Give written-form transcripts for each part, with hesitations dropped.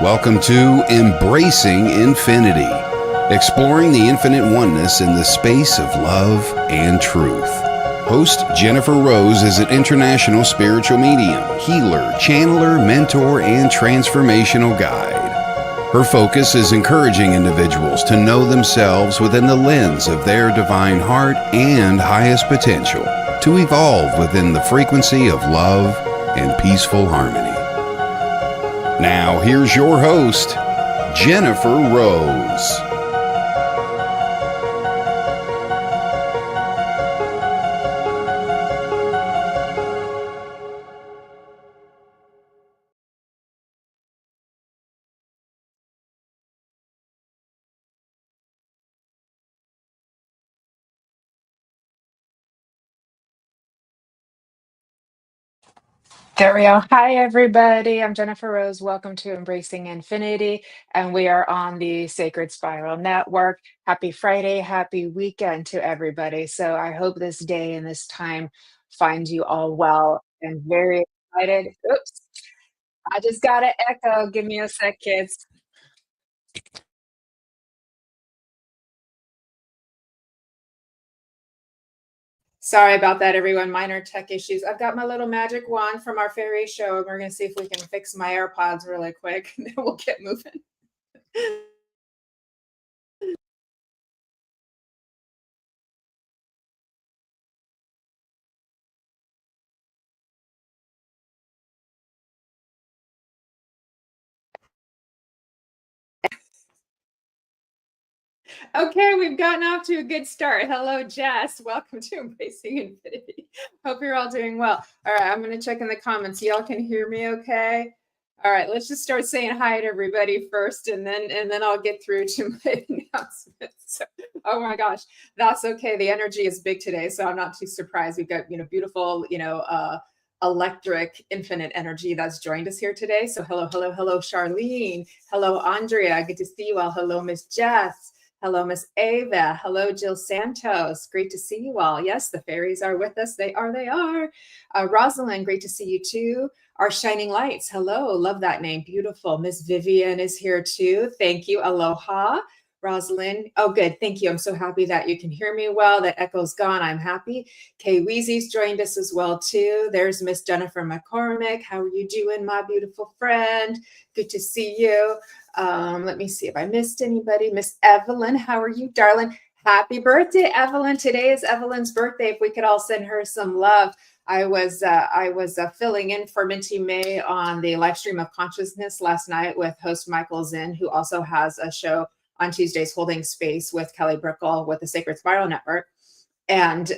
Welcome to Embracing Infinity, exploring the infinite oneness in the space of love and truth. Host Jennifer Rose is an international spiritual medium, healer, channeler, mentor, and transformational guide. Her focus is encouraging individuals to know themselves within the lens of their divine heart and highest potential, to evolve within the frequency of love and peaceful harmony. Now, here's your host, Jennifer Rose. There we go. Hi, everybody. I'm Jennifer Rose. Welcome to Embracing Infinity. And we are on the Sacred Spiral Network. Happy Friday. Happy weekend to everybody. So I hope this day and this time finds you all well and very excited. Oops. I just got an echo. Give me a sec, kids. Sorry about that, everyone. Minor tech issues. I've got my little magic wand from our fairy show, and we're going to see if we can fix my AirPods really quick, and then we'll get moving. Okay, we've gotten off to a good start. Hello, Jess. Welcome to Embracing Infinity. Hope you're all doing well. All right, I'm going to check in the comments. Y'all can hear me okay? All right, let's just start saying hi to everybody first, and then I'll get through to my announcements. So, oh my gosh, that's okay. The energy is big today, so I'm not too surprised. We've got beautiful electric infinite energy that's joined us here today. So hello, Charlene. Hello, Andrea. Good to see you all. Hello, Miss Jess. Hello, Miss Ava. Hello, Jill Santos. Great to see you all. Yes, the fairies are with us. They are. Rosalind, great to see you too. Our Shining Lights. Hello, love that name. Beautiful. Miss Vivian is here too. Thank you. Aloha. Rosalind. Oh, good. Thank you. I'm so happy that you can hear me well. That echo's gone. I'm happy. Kay Weezy's joined us as well too. There's Miss Jennifer McCormick. How are you doing, my beautiful friend? Good to see you. Let me see if I missed anybody. Miss Evelyn, how are you, darling? Happy birthday, Evelyn. Today is Evelyn's birthday. If we could all send her some love. I was filling in for Minty May on the live stream of consciousness last night with host Michael Zinn, who also has a show on Tuesdays, Holding Space with Kelly Brickle with the Sacred Spiral Network. And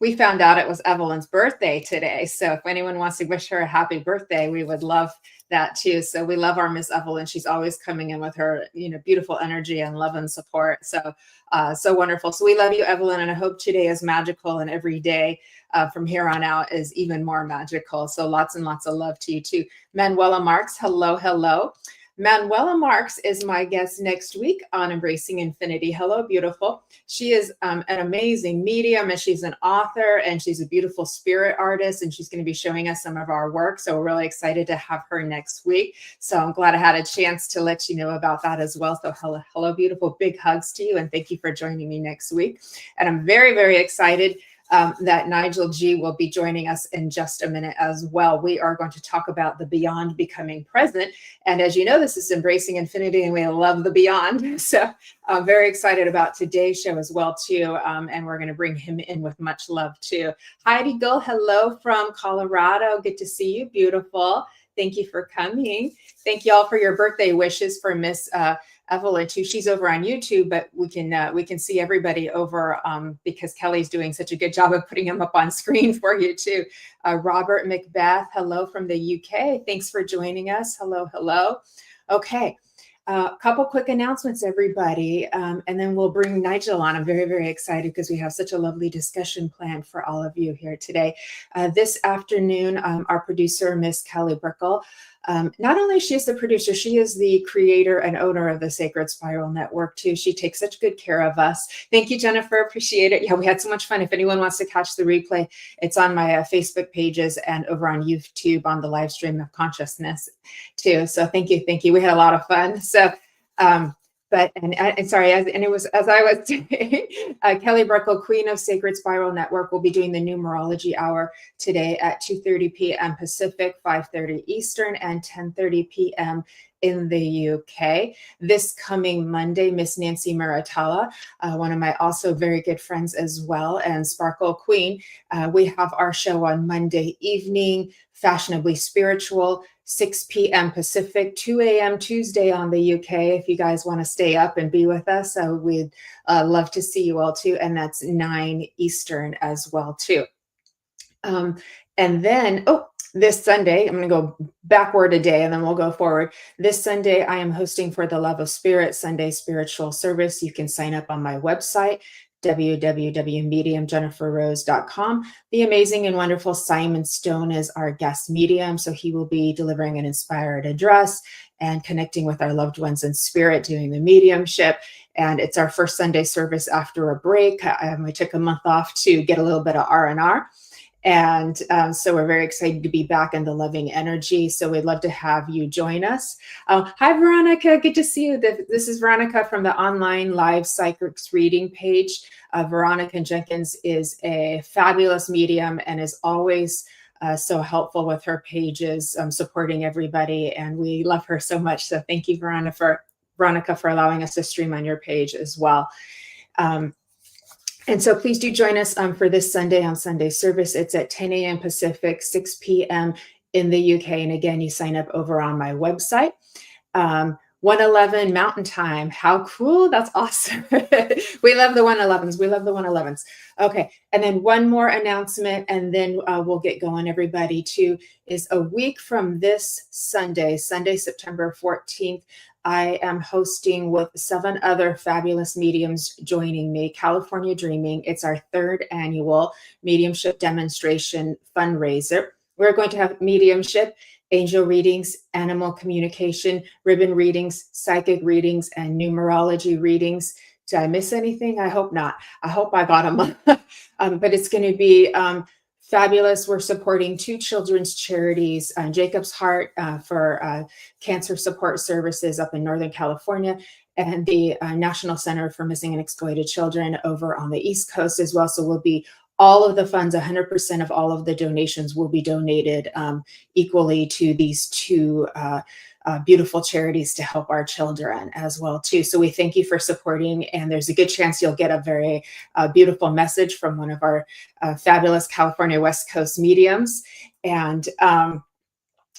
we found out it was Evelyn's birthday today. So if anyone wants to wish her a happy birthday, we would love that too. So we love our Miss Evelyn. She's always coming in with her, beautiful energy and love and support. So wonderful. So we love you, Evelyn. And I hope today is magical and every day from here on out is even more magical. So lots and lots of love to you too. Manuela Marks, hello. Manuela Marks is my guest next week on Embracing Infinity. Hello, beautiful. She is an amazing medium, and she's an author, and she's a beautiful spirit artist, and she's going to be showing us some of our work. So we're really excited to have her next week. So I'm glad I had a chance to let you know about that as well. So hello, beautiful. Big hugs to you, and thank you for joining me next week. And I'm very, very excited that Nigel Gee will be joining us in just a minute as well. We are going to talk about the beyond becoming present. And as you know, this is Embracing Infinity, and we love the beyond. So I'm very excited about today's show as well, too. And we're going to bring him in with much love, too. Heidi Gull, hello from Colorado. Good to see you. Beautiful. Thank you for coming. Thank you all for your birthday wishes for Miss Evelyn too. She's over on YouTube, but we can see everybody over because Kelly's doing such a good job of putting them up on screen for you too. Robert Macbeth, hello from the UK. Thanks for joining us. Hello. Okay. A couple quick announcements, everybody, and then we'll bring Nigel on. I'm very, very excited because we have such a lovely discussion planned for all of you here today. This afternoon, our producer, Miss Kelly Brickle, Not only she is the producer, she is the creator and owner of the Sacred Spiral Network too. She takes such good care of us. Thank you, Jennifer. Appreciate it. Yeah, we had so much fun. If anyone wants to catch the replay, it's on my Facebook pages and over on YouTube on the live stream of consciousness too. So thank you. Thank you. We had a lot of fun. So, and sorry, and it was, as I was saying, Kelly Brickle, Queen of Sacred Spiral Network, will be doing the numerology hour today at 2:30 p.m. Pacific, 5:30 Eastern, and 10:30 p.m. in the UK. This coming Monday, Miss Nancy Muratalla, one of my also very good friends as well, and Sparkle Queen, we have our show on Monday evening, Fashionably Spiritual, 6 p.m. Pacific, 2 a.m. Tuesday on the UK. If you guys want to stay up and be with us, we'd love to see you all too. And that's 9 Eastern as well too. And then, this Sunday, I'm going to go backward a day and then we'll go forward. This Sunday, I am hosting for the Love of Spirit Sunday Spiritual Service. You can sign up on my website, www.mediumjenniferrose.com. The amazing and wonderful Simon Stone is our guest medium. So he will be delivering an inspired address and connecting with our loved ones in spirit, doing the mediumship. And it's our first Sunday service after a break. I took a month off to get a little bit of R&R. And so we're very excited to be back in the loving energy. So we'd love to have you join us. Hi, Veronica. Good to see you. This is Veronica from the online live psychics reading page. Veronica Jenkins is a fabulous medium and is always so helpful with her pages, supporting everybody. And we love her so much. So thank you, Veronica, for allowing us to stream on your page as well. And so please do join us for this Sunday on Sunday service. It's at 10 a.m. Pacific, 6 p.m. in the UK. And again, you sign up over on my website. 111 Mountain Time. How cool. That's awesome. We love the 111s. We love the 111s. Okay. And then one more announcement, and then we'll get going, everybody, too, is a week from this Sunday, September 14th, I am hosting with 7 other fabulous mediums joining me, California Dreaming. It's our 3rd annual mediumship demonstration fundraiser. We're going to have mediumship, angel readings, animal communication, ribbon readings, psychic readings, and numerology readings. Did I miss anything? I hope not. I hope I got them. But it's going to be fabulous. We're supporting 2 children's charities, Jacob's Heart for cancer support services up in Northern California, and the National Center for Missing and Exploited Children over on the East Coast as well. So we'll be all of the funds, 100% of all of the donations will be donated equally to these 2 beautiful charities to help our children as well too. So we thank you for supporting, and there's a good chance you'll get a very beautiful message from one of our fabulous California West Coast mediums. And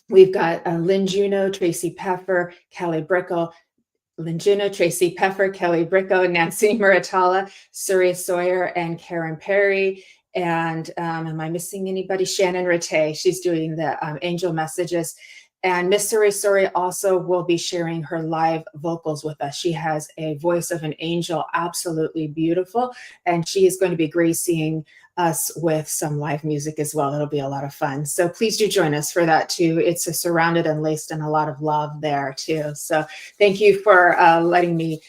we've got Lynn Juno, Tracy Peffer, Kelly Brickle, Lynn Juno, Tracy Peffer, Kelly Brickle, Nancy Muratalla, Surya Sawyer, and Karen Perry. And am I missing anybody? Shannon Rattay. She's doing the angel messages. And Miss Suri also will be sharing her live vocals with us. She has a voice of an angel, absolutely beautiful. And she is going to be gracing us with some live music as well. It'll be a lot of fun. So please do join us for that too. It's surrounded and laced in a lot of love there too. So thank you for letting me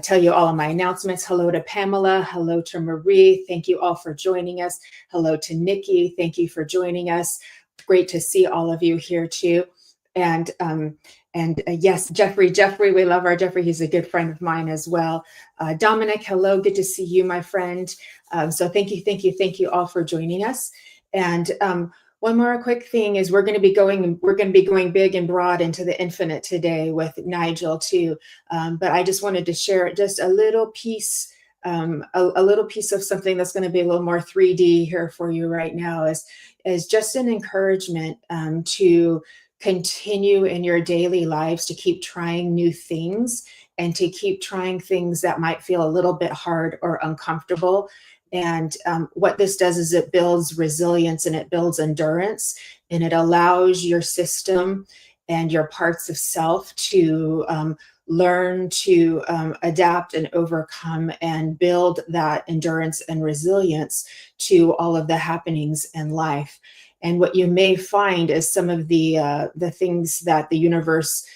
tell you all of my announcements. Hello to Pamela. Hello to Marie. Thank you all for joining us. Hello to Nikki. Thank you for joining us. Great to see all of you here too. And yes, Jeffrey, we love our Jeffrey. He's a good friend of mine as well. Dominic, hello, good to see you, my friend. So thank you all for joining us. And one more quick thing is we're going to be going big and broad into the infinite today with Nigel too. But I just wanted to share just a little piece, a little piece of something that's going to be a little more 3D here for you right now, is just an encouragement to continue in your daily lives, to keep trying new things and to keep trying things that might feel a little bit hard or uncomfortable. And what this does is it builds resilience and it builds endurance, and it allows your system and your parts of self to learn to adapt and overcome and build that endurance and resilience to all of the happenings in life. And what you may find is some of the things that the universe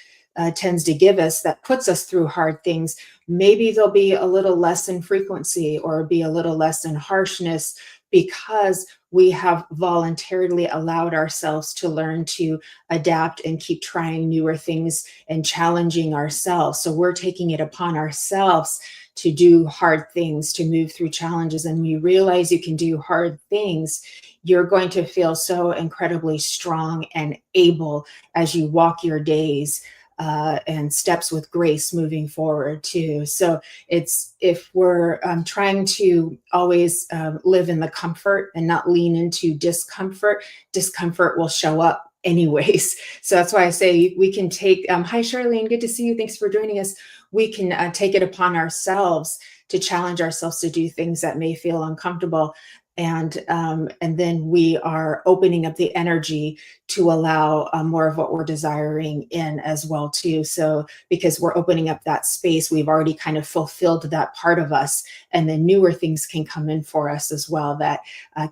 tends to give us that puts us through hard things, maybe there'll be a little less in frequency or be a little less in harshness, because we have voluntarily allowed ourselves to learn to adapt and keep trying newer things and challenging ourselves. So we're taking it upon ourselves to do hard things, to move through challenges. And when you realize you can do hard things, you're going to feel so incredibly strong and able as you walk your days and steps with grace moving forward too. So it's, if we're trying to always live in the comfort and not lean into discomfort, discomfort will show up anyways. So that's why I say we can take, hi Charlene, good to see you. Thanks for joining us. We can take it upon ourselves to challenge ourselves to do things that may feel uncomfortable. And then we are opening up the energy to allow more of what we're desiring in as well too. So because we're opening up that space, we've already kind of fulfilled that part of us, and then newer things can come in for us as well that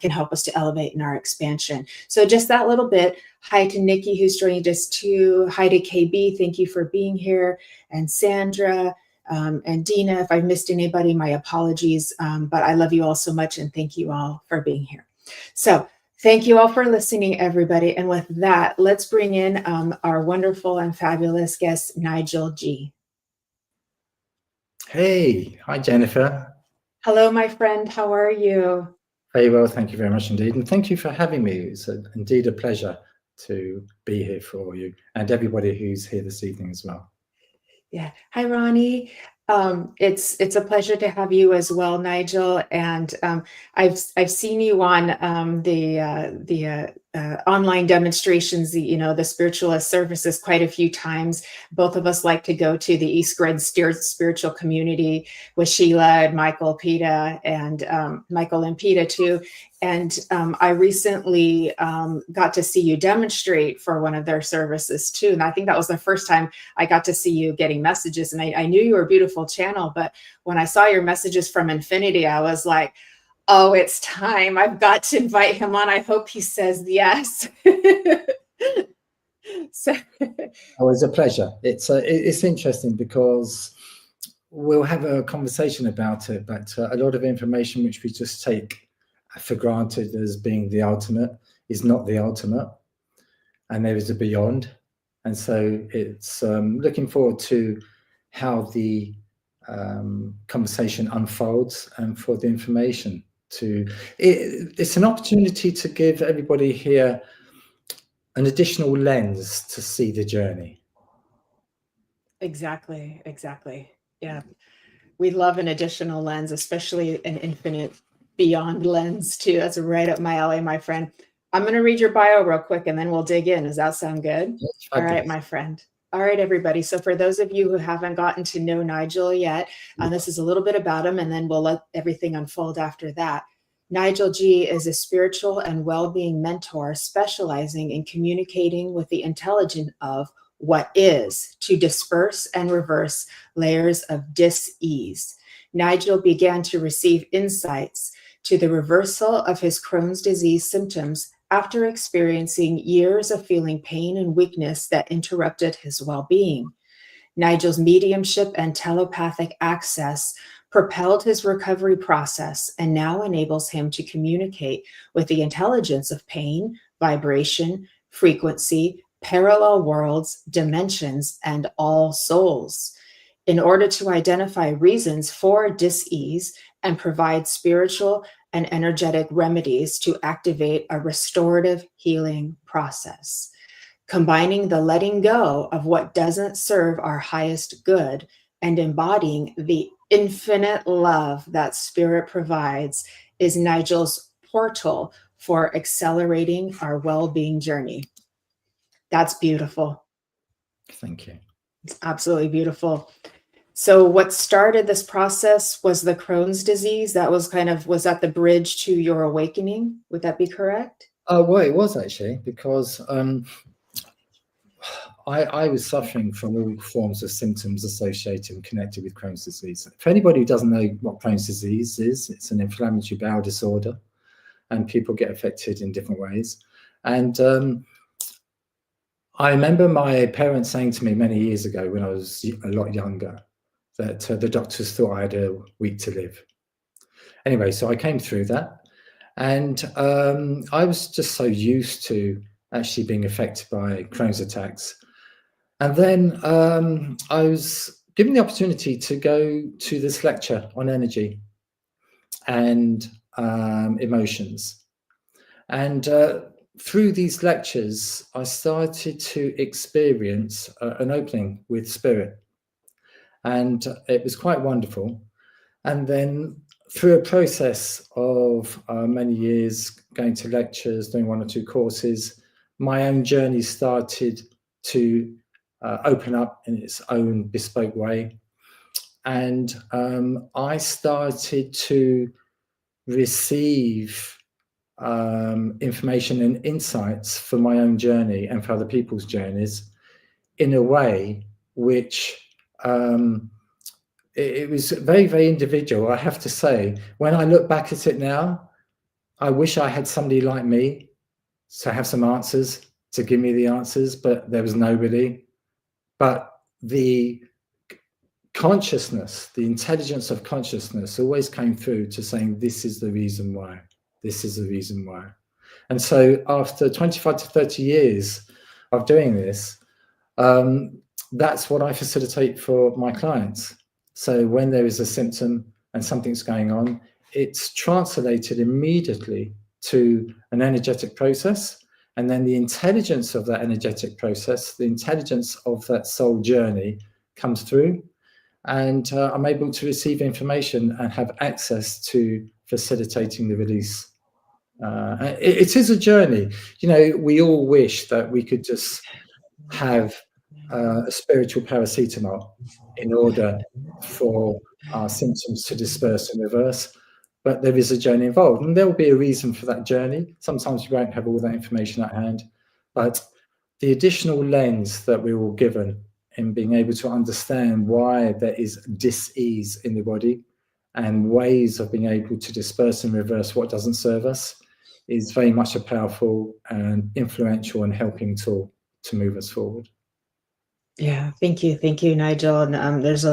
can help us to elevate in our expansion. So just that little bit. Hi to Nikki, who's joining us too. Hi to KB, thank you for being here. And Sandra, and Dina, if I missed anybody, my apologies, but I love you all so much and thank you all for being here. So thank you all for listening, everybody. And with that, let's bring in our wonderful and fabulous guest, Nigel Gee. Hey, hi Jennifer. Hello, my friend, how are you? Very well, thank you very much indeed. And thank you for having me. It's indeed a pleasure to be here for you and everybody who's here this evening as well. Yeah. Hi, Ronnie. It's a pleasure to have you as well, Nigel. And I've seen you on the online demonstrations, the spiritualist services quite a few times. Both of us like to go to the East Grid spiritual community with Sheila and Michael Peta and Michael and Peta too. And I recently got to see you demonstrate for one of their services too. And I think that was the first time I got to see you getting messages. And I knew you were a beautiful channel, but when I saw your messages from Infinity, I was like, oh, it's time. I've got to invite him on. I hope he says yes. So Oh, it's a pleasure. It's interesting because we'll have a conversation about it, but a lot of information which we just take for granted as being the ultimate is not the ultimate, and there is a beyond. And so it's looking forward to how the conversation unfolds and for the information to it's an opportunity to give everybody here an additional lens to see the journey. Exactly. Yeah. We love an additional lens, especially an infinite beyond lens too. That's right up my alley, my friend. I'm going to read your bio real quick and then we'll dig in. Does that sound good? All right, my friend. All right, everybody. So for those of you who haven't gotten to know Nigel yet, this is a little bit about him, and then we'll let everything unfold after that. Nigel Gee is a spiritual and well-being mentor specializing in communicating with the intelligence of what is to disperse and reverse layers of dis-ease. Nigel began to receive insights to the reversal of his Crohn's disease symptoms after experiencing years of feeling pain and weakness that interrupted his well-being. Nigel's mediumship and telepathic access propelled his recovery process and now enables him to communicate with the intelligence of pain, vibration, frequency, parallel worlds, dimensions, and all souls. In order to identify reasons for dis-ease and provide spiritual and energetic remedies to activate a restorative healing process, combining the letting go of what doesn't serve our highest good and embodying the infinite love that spirit provides is Nigel's portal for accelerating our well-being journey. That's beautiful. Thank you. It's absolutely beautiful. So what started this process was the Crohn's disease. That was was that the bridge to your awakening? Would that be correct? Well, it was actually, because I was suffering from all forms of symptoms associated and connected with Crohn's disease. For anybody who doesn't know what Crohn's disease is, it's an inflammatory bowel disorder, and people get affected in different ways. And I remember my parents saying to me many years ago when I was a lot younger that the doctors thought I had a week to live. Anyway, so I came through that, and I was just so used to actually being affected by Crohn's attacks. And then I was given the opportunity to go to this lecture on energy and emotions. And through these lectures, I started to experience an opening with spirit. And it was quite wonderful. And then through a process of many years, going to lectures, doing 1 or 2 courses, my own journey started to open up in its own bespoke way. And I started to receive information and insights for my own journey and for other people's journeys in a way which it was very, very individual. I have to say, when I look back at it now, I wish I had somebody like me to have some answers, to give me the answers, but there was nobody. But the consciousness, the intelligence of consciousness always came through to saying, this is the reason why, this is the reason why. And so after 25 to 30 years of doing this, that's what I facilitate for my clients. So when there is a symptom and something's going on, it's translated immediately to an energetic process. And then the intelligence of that energetic process, the intelligence of that soul journey comes through. And I'm able to receive information and have access to facilitating the release. It is a journey. You know, we all wish that we could just have a spiritual paracetamol in order for our symptoms to disperse and reverse. But there is a journey involved, and there will be a reason for that journey. Sometimes you won't have all that information at hand, but the additional lens that we were given in being able to understand why there is dis-ease in the body and ways of being able to disperse and reverse what doesn't serve us is very much a powerful and influential and helping tool to move us forward. Yeah, thank you, Nigel. And there's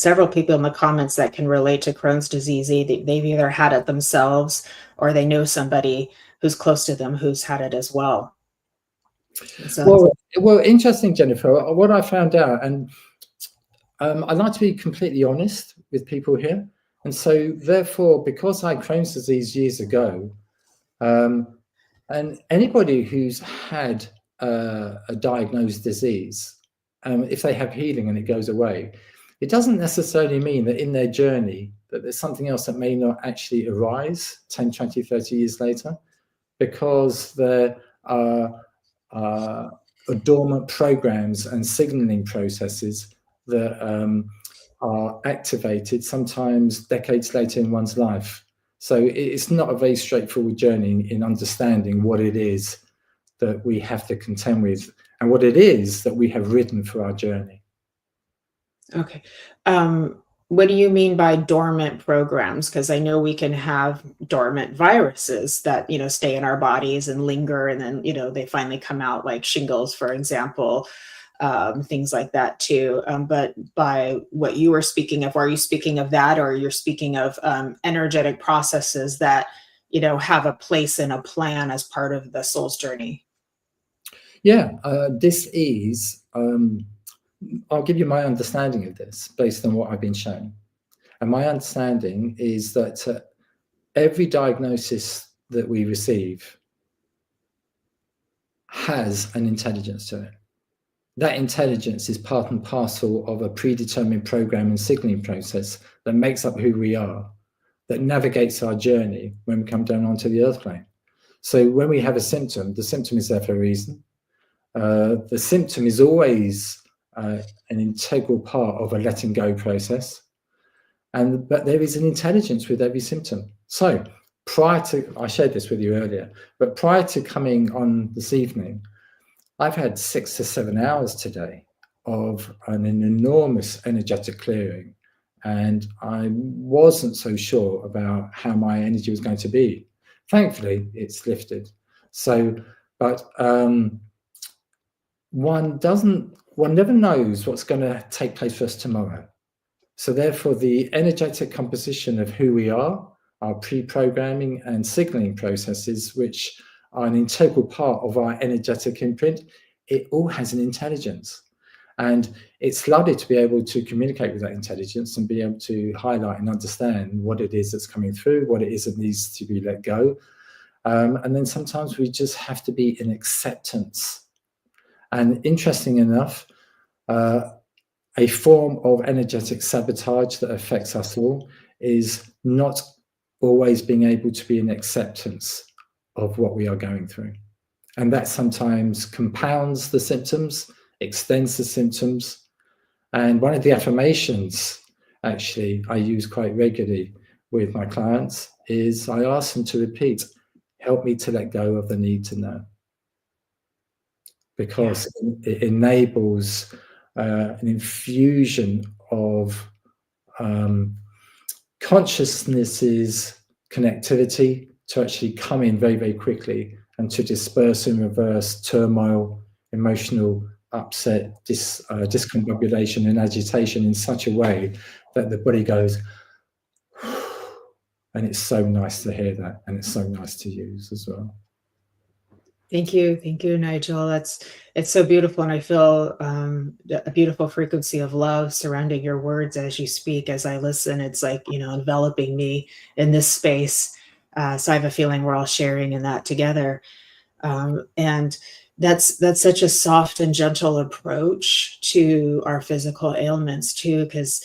several people in the comments that can relate to Crohn's disease. They've either had it themselves or they know somebody who's close to them who's had it as well. So, well, interesting, Jennifer. What I found out, and I like to be completely honest with people here, and so therefore, because I had Crohn's disease years ago, and anybody who's had a diagnosed disease, if they have healing and it goes away, it doesn't necessarily mean that in their journey that there's something else that may not actually arise 10, 20, 30 years later, because there are dormant programs and signaling processes that are activated sometimes decades later in one's life. So it's not a very straightforward journey in understanding what it is that we have to contend with and what it is that we have ridden for our journey. Okay. What do you mean by dormant programs? Because I know we can have dormant viruses that, stay in our bodies and linger, and then, they finally come out, like shingles, for example, things like that too. But by what you were speaking of, are you speaking of that, or you're speaking of energetic processes that, have a place and a plan as part of the soul's journey? Yeah, dis-ease. I'll give you my understanding of this based on what I've been shown. And my understanding is that every diagnosis that we receive has an intelligence to it. That intelligence is part and parcel of a predetermined program and signaling process that makes up who we are, that navigates our journey when we come down onto the earth plane. So when we have a symptom, the symptom is there for a reason. The symptom is always an integral part of a letting go process, but there is an intelligence with every symptom. So I shared this with you earlier, but prior to coming on this evening, I've had 6 to 7 hours today of an enormous energetic clearing, and I wasn't so sure about how my energy was going to be. Thankfully, it's lifted. So But one never knows what's going to take place for us tomorrow. So therefore, the energetic composition of who we are, our pre-programming and signaling processes, which are an integral part of our energetic imprint, it all has an intelligence. And it's lovely to be able to communicate with that intelligence and be able to highlight and understand what it is that's coming through, what it is that needs to be let go. And then sometimes we just have to be in acceptance. And interesting enough, a form of energetic sabotage that affects us all is not always being able to be in acceptance of what we are going through. And that sometimes compounds the symptoms, extends the symptoms. And one of the affirmations, actually, I use quite regularly with my clients is I ask them to repeat, help me to let go of the need to know. Because it enables an infusion of consciousness' connectivity to actually come in very, very quickly and to disperse and reverse turmoil, emotional upset, discombobulation and agitation in such a way that the body goes, and it's so nice to hear that, and it's so nice to use as well. Thank you, Nigel. It's so beautiful, and I feel a beautiful frequency of love surrounding your words as you speak. As I listen, it's like, enveloping me in this space. So I have a feeling we're all sharing in that together, and that's such a soft and gentle approach to our physical ailments too, because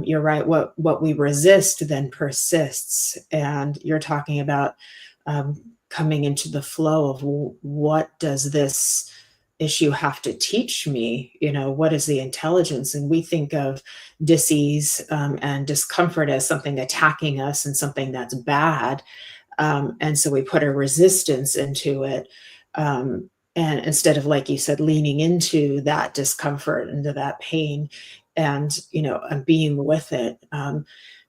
you're right. What we resist then persists, and you're talking about coming into the flow of what does this issue have to teach me? What is the intelligence? And we think of disease and discomfort as something attacking us and something that's bad. And so we put a resistance into it. And instead of, like you said, leaning into that discomfort, into that pain and being with it.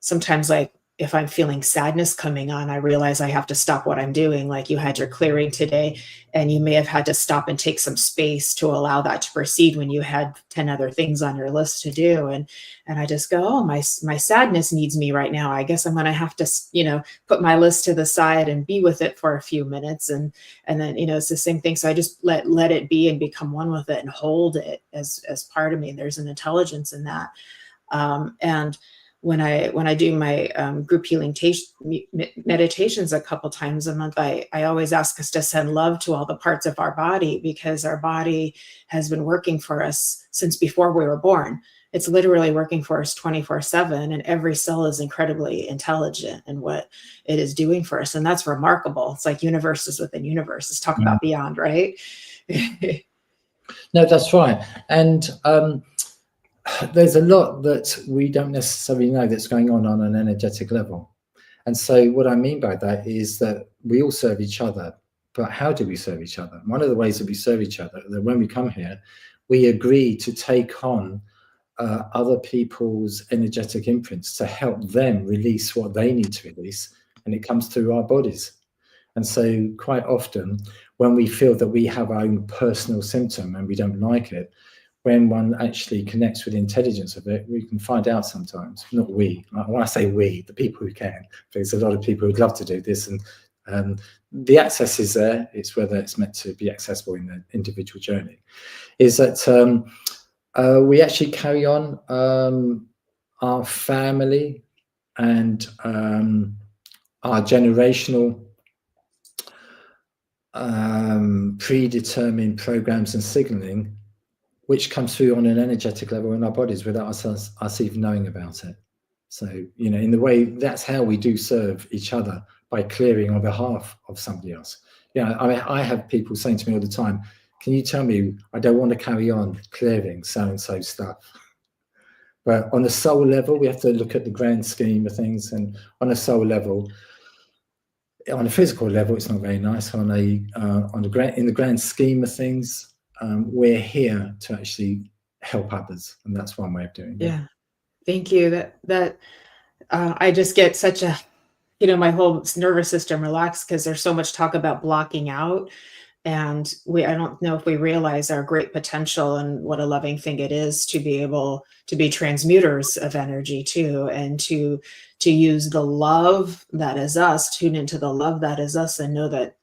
Sometimes, like, if I'm feeling sadness coming on, I realize I have to stop what I'm doing. Like you had your clearing today, and you may have had to stop and take some space to allow that to proceed when you had 10 other things on your list to do. And I just go, oh, my sadness needs me right now. I guess I'm going to have to, put my list to the side and be with it for a few minutes. And then, it's the same thing. So I just let it be and become one with it and hold it as part of me. There's an intelligence in that. And when I do my group healing meditations a couple times a month, I always ask us to send love to all the parts of our body, because our body has been working for us since before we were born. It's literally working for us 24/7, and every cell is incredibly intelligent in what it is doing for us. And that's remarkable. It's like universes within universes. Talk about beyond, right? No, that's right. And there's a lot that we don't necessarily know that's going on an energetic level. And so what I mean by that is that we all serve each other, but how do we serve each other? One of the ways that we serve each other, that when we come here, we agree to take on other people's energetic imprints to help them release what they need to release, and it comes through our bodies. And so quite often when we feel that we have our own personal symptom and we don't like it, when one actually connects with the intelligence of it, we can find out sometimes. Not we. When I say we, the people who can, there's a lot of people who'd love to do this, and the access is there. It's whether it's meant to be accessible in the individual journey. Is that we actually carry on our family and our generational predetermined programs and signaling, which comes through on an energetic level in our bodies without us even knowing about it. So, in the way, that's how we do serve each other, by clearing on behalf of somebody else. I have people saying to me all the time, can you tell me, I don't want to carry on clearing so-and-so stuff. But on the soul level, we have to look at the grand scheme of things. And on a soul level, on a physical level, it's not very nice. In the grand scheme of things, we're here to actually help others, and that's one way of doing it. Yeah, thank you. I just get such a, my whole nervous system relaxed, because there's so much talk about blocking out, And I don't know if we realize our great potential and what a loving thing it is to be able to be transmuters of energy too, and to use the love that is us, tune into the love that is us, and know that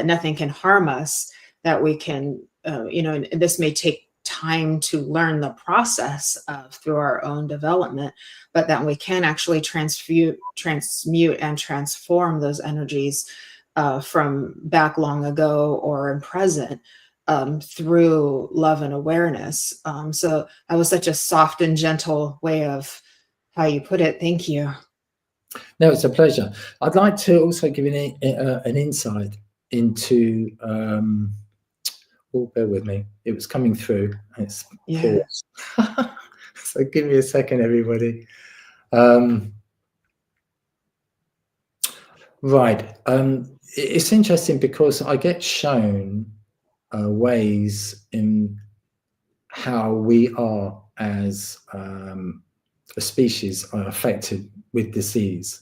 nothing can harm us, that we can, and this may take time to learn the process of through our own development, but that we can actually transmute and transform those energies from back long ago or in present, through love and awareness. So that was such a soft and gentle way of how you put it. Thank you. No, it's a pleasure. I'd like to also give an insight into, bear with me, it was coming through. It's paused. So give me a second, everybody. Right. It's interesting because I get shown ways in how we are as a species are affected with disease.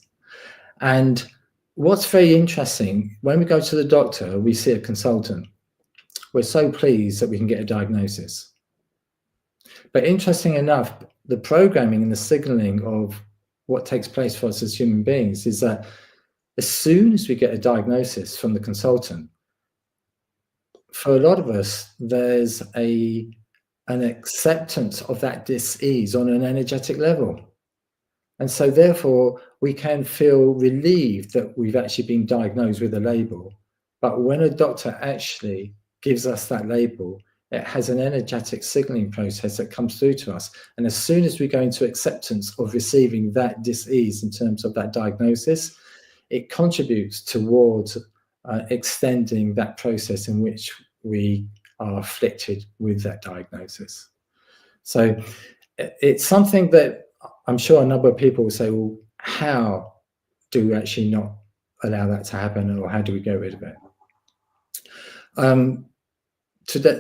And what's very interesting, when we go to the doctor, we see a consultant. We're so pleased that we can get a diagnosis. But interesting enough, the programming and the signaling of what takes place for us as human beings is that as soon as we get a diagnosis from the consultant, for a lot of us, there's an acceptance of that dis-ease on an energetic level. And so therefore, we can feel relieved that we've actually been diagnosed with a label. But when a doctor actually gives us that label, it has an energetic signaling process that comes through to us. And as soon as we go into acceptance of receiving that dis-ease in terms of that diagnosis, it contributes towards extending that process in which we are afflicted with that diagnosis. So it's something that I'm sure a number of people will say, well, how do we actually not allow that to happen, or how do we get rid of it?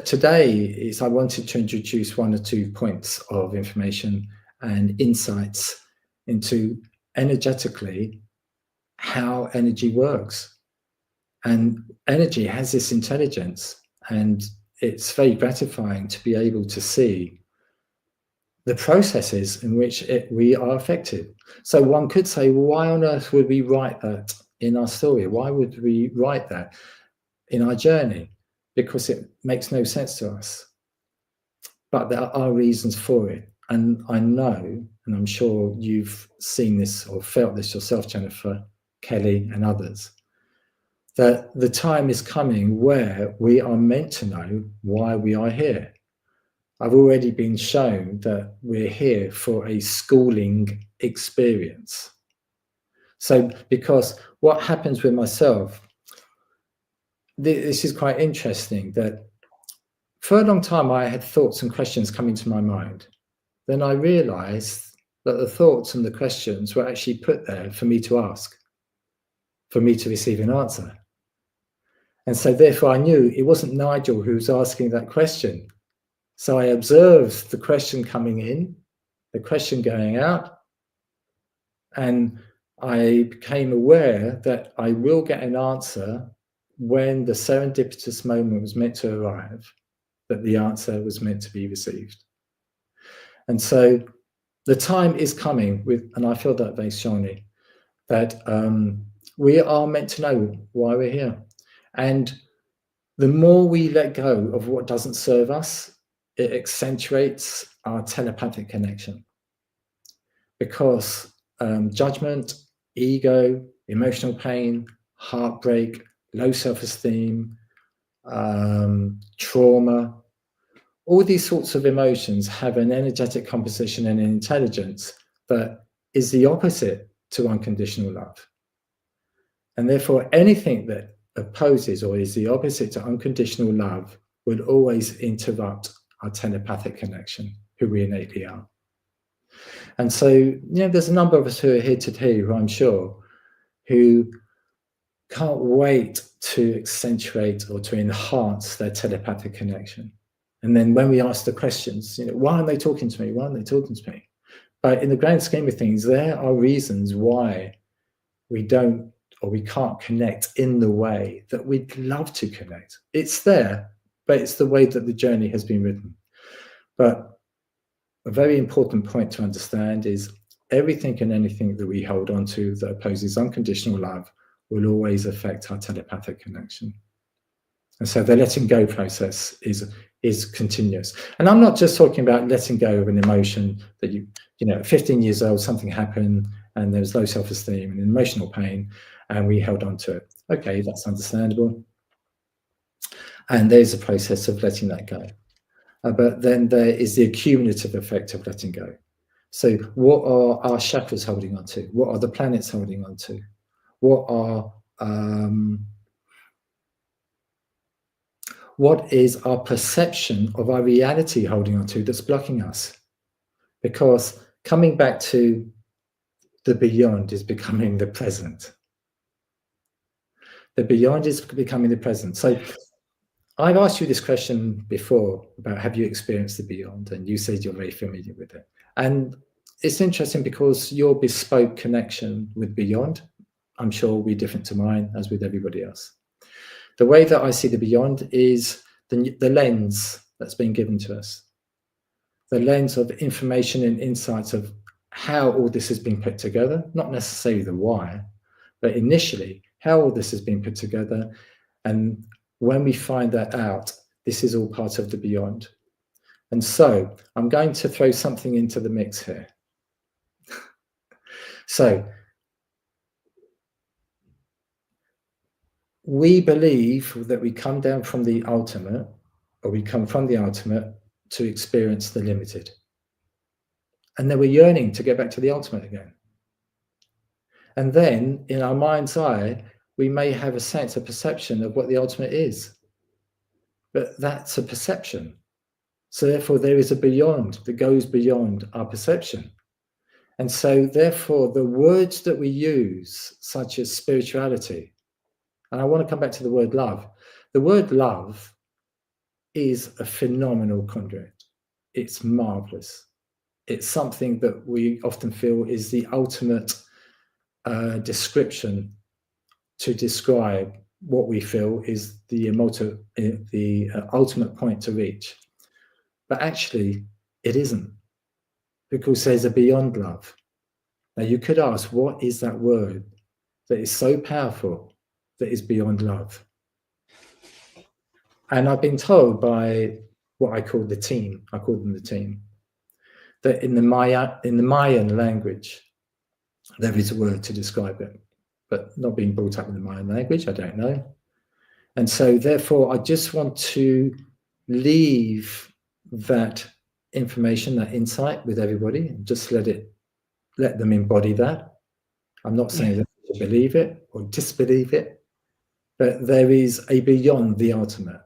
Today I wanted to introduce one or two points of information and insights into energetically how energy works. And energy has this intelligence, and it's very gratifying to be able to see the processes in which we are affected. So one could say, well, why on earth would we write that in our story? Why would we write that in our journey? Because it makes no sense to us. But there are reasons for it. And I know, and I'm sure you've seen this or felt this yourself, Jennifer, Kelly, and others, that the time is coming where we are meant to know why we are here. I've already been shown that we're here for a schooling experience. So, because what happens with myself, this is quite interesting, that for a long time I had thoughts and questions coming to my mind. Then I realized that the thoughts and the questions were actually put there for me to ask, for me to receive an answer. And so therefore I knew it wasn't Nigel who was asking that question. So I observed the question coming in, the question going out, and I became aware that I will get an answer when the serendipitous moment was meant to arrive, that the answer was meant to be received. And so the time is coming and I feel that very strongly, that we are meant to know why we're here. And the more we let go of what doesn't serve us, it accentuates our telepathic connection. Because judgment, ego, emotional pain, heartbreak, low self-esteem, trauma, all these sorts of emotions have an energetic composition and an intelligence that is the opposite to unconditional love. And therefore, anything that opposes or is the opposite to unconditional love would always interrupt our telepathic connection, who we innately are. And so, there's a number of us who are here today, who I'm sure, who can't wait to accentuate or to enhance their telepathic connection. And then when we ask the questions, why aren't they talking to me? Why aren't they talking to me? But in the grand scheme of things, there are reasons why we don't or we can't connect in the way that we'd love to connect. It's there, but it's the way that the journey has been written. But a very important point to understand is everything and anything that we hold on to that opposes unconditional love will always affect our telepathic connection. And so the letting go process is continuous. And I'm not just talking about letting go of an emotion that you know, at 15 years old, something happened and there was low self-esteem and emotional pain, and we held on to it. Okay, that's understandable. And there's a process of letting that go. But then there is the accumulative effect of letting go. So what are our chakras holding on to? What are the planets holding on to? What is our perception of our reality holding on to that's blocking us? Because coming back to the beyond is becoming the present. The beyond is becoming the present. So I've asked you this question before about have you experienced the beyond, and you said you're very familiar with it. And it's interesting because your bespoke connection with beyond, I'm sure, will be different to mine, as with everybody else. The way that I see the beyond is the lens that's been given to us, the lens of information and insights of how all this has been put together, not necessarily the why, but initially how all this has been put together. And when we find that out, this is all part of the beyond. And so I'm going to throw something into the mix here. So we believe that we come down from the ultimate, or we come from the ultimate to experience the limited. And then we're yearning to get back to the ultimate again. And then in our mind's eye, we may have a sense, a perception of what the ultimate is. But that's a perception. So therefore there is a beyond that goes beyond our perception. And so therefore the words that we use, such as spirituality, and I want to come back to the word love. The word love is a phenomenal conduit. It's marvelous. It's something that we often feel is the ultimate description to describe what we feel is the ultimate point to reach. But actually, it isn't, because there's a beyond love. Now, you could ask, what is that word that is so powerful that is beyond love? And I've been told by what I call the team, I call them the team, that in the Mayan language, there is a word to describe it, but not being brought up in the Mayan language, I don't know. And so therefore, I just want to leave that information, that insight with everybody, and just let them embody that. I'm not saying that they believe it or disbelieve it, but there is a beyond the ultimate.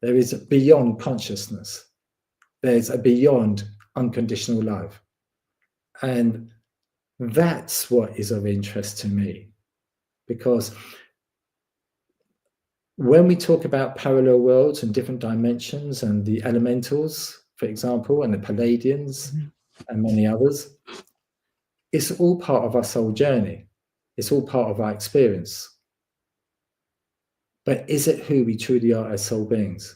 There is a beyond consciousness. There's a beyond unconditional love. And that's what is of interest to me. Because when we talk about parallel worlds and different dimensions and the elementals, for example, and the Palladians and many others, it's all part of our soul journey. It's all part of our experience. But is it who we truly are as soul beings?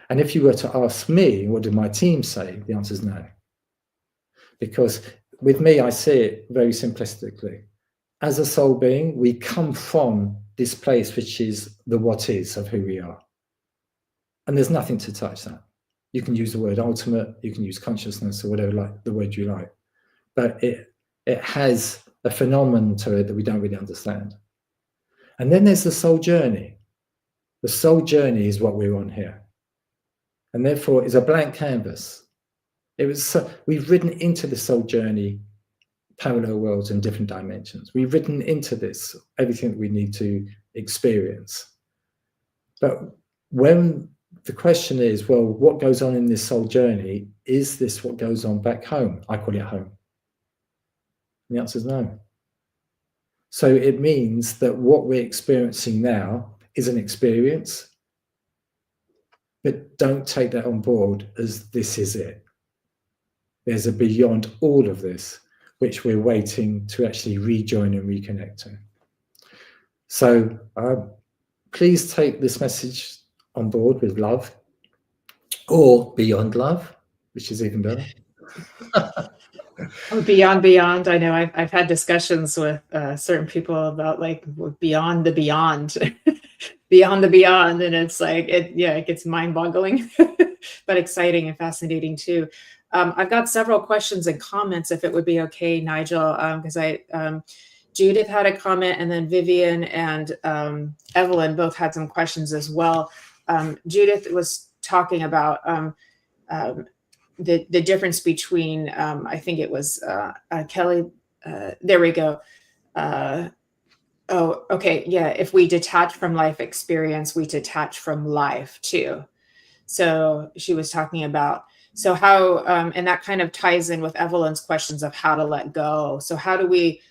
And if you were to ask me, what did my team say? The answer is no. Because with me, I see it very simplistically. As a soul being, we come from this place, which is the what is of who we are. And there's nothing to touch that. You can use the word ultimate, you can use consciousness or whatever, like the word you like. But it has a phenomenon to it that we don't really understand. And then there's the soul journey. The soul journey is what we're on here. And therefore, it's a blank canvas. We've written into the soul journey parallel worlds and different dimensions. We've written into this everything that we need to experience. But when the question is, well, what goes on in this soul journey? Is this what goes on back home? I call it home. And the answer is no. So it means that what we're experiencing now is an experience, but don't take that on board as this is it. There's a beyond all of this, which we're waiting to actually rejoin and reconnect to. So please take this message on board with love, or beyond love, which is even better. Oh, beyond. I know I've had discussions with certain people about like beyond the beyond, beyond the beyond, and it's like it gets mind-boggling, but exciting and fascinating too. I've got several questions and comments, if it would be okay, Nigel, because Judith had a comment, and then Vivian and Evelyn both had some questions as well. Judith was talking about the difference between, I think it was Kelly, there we go. Oh, okay, yeah, if we detach from life experience, we detach from life too. So she was talking about, so how, and that kind of ties in with Evelyn's questions of how to let go. So how do we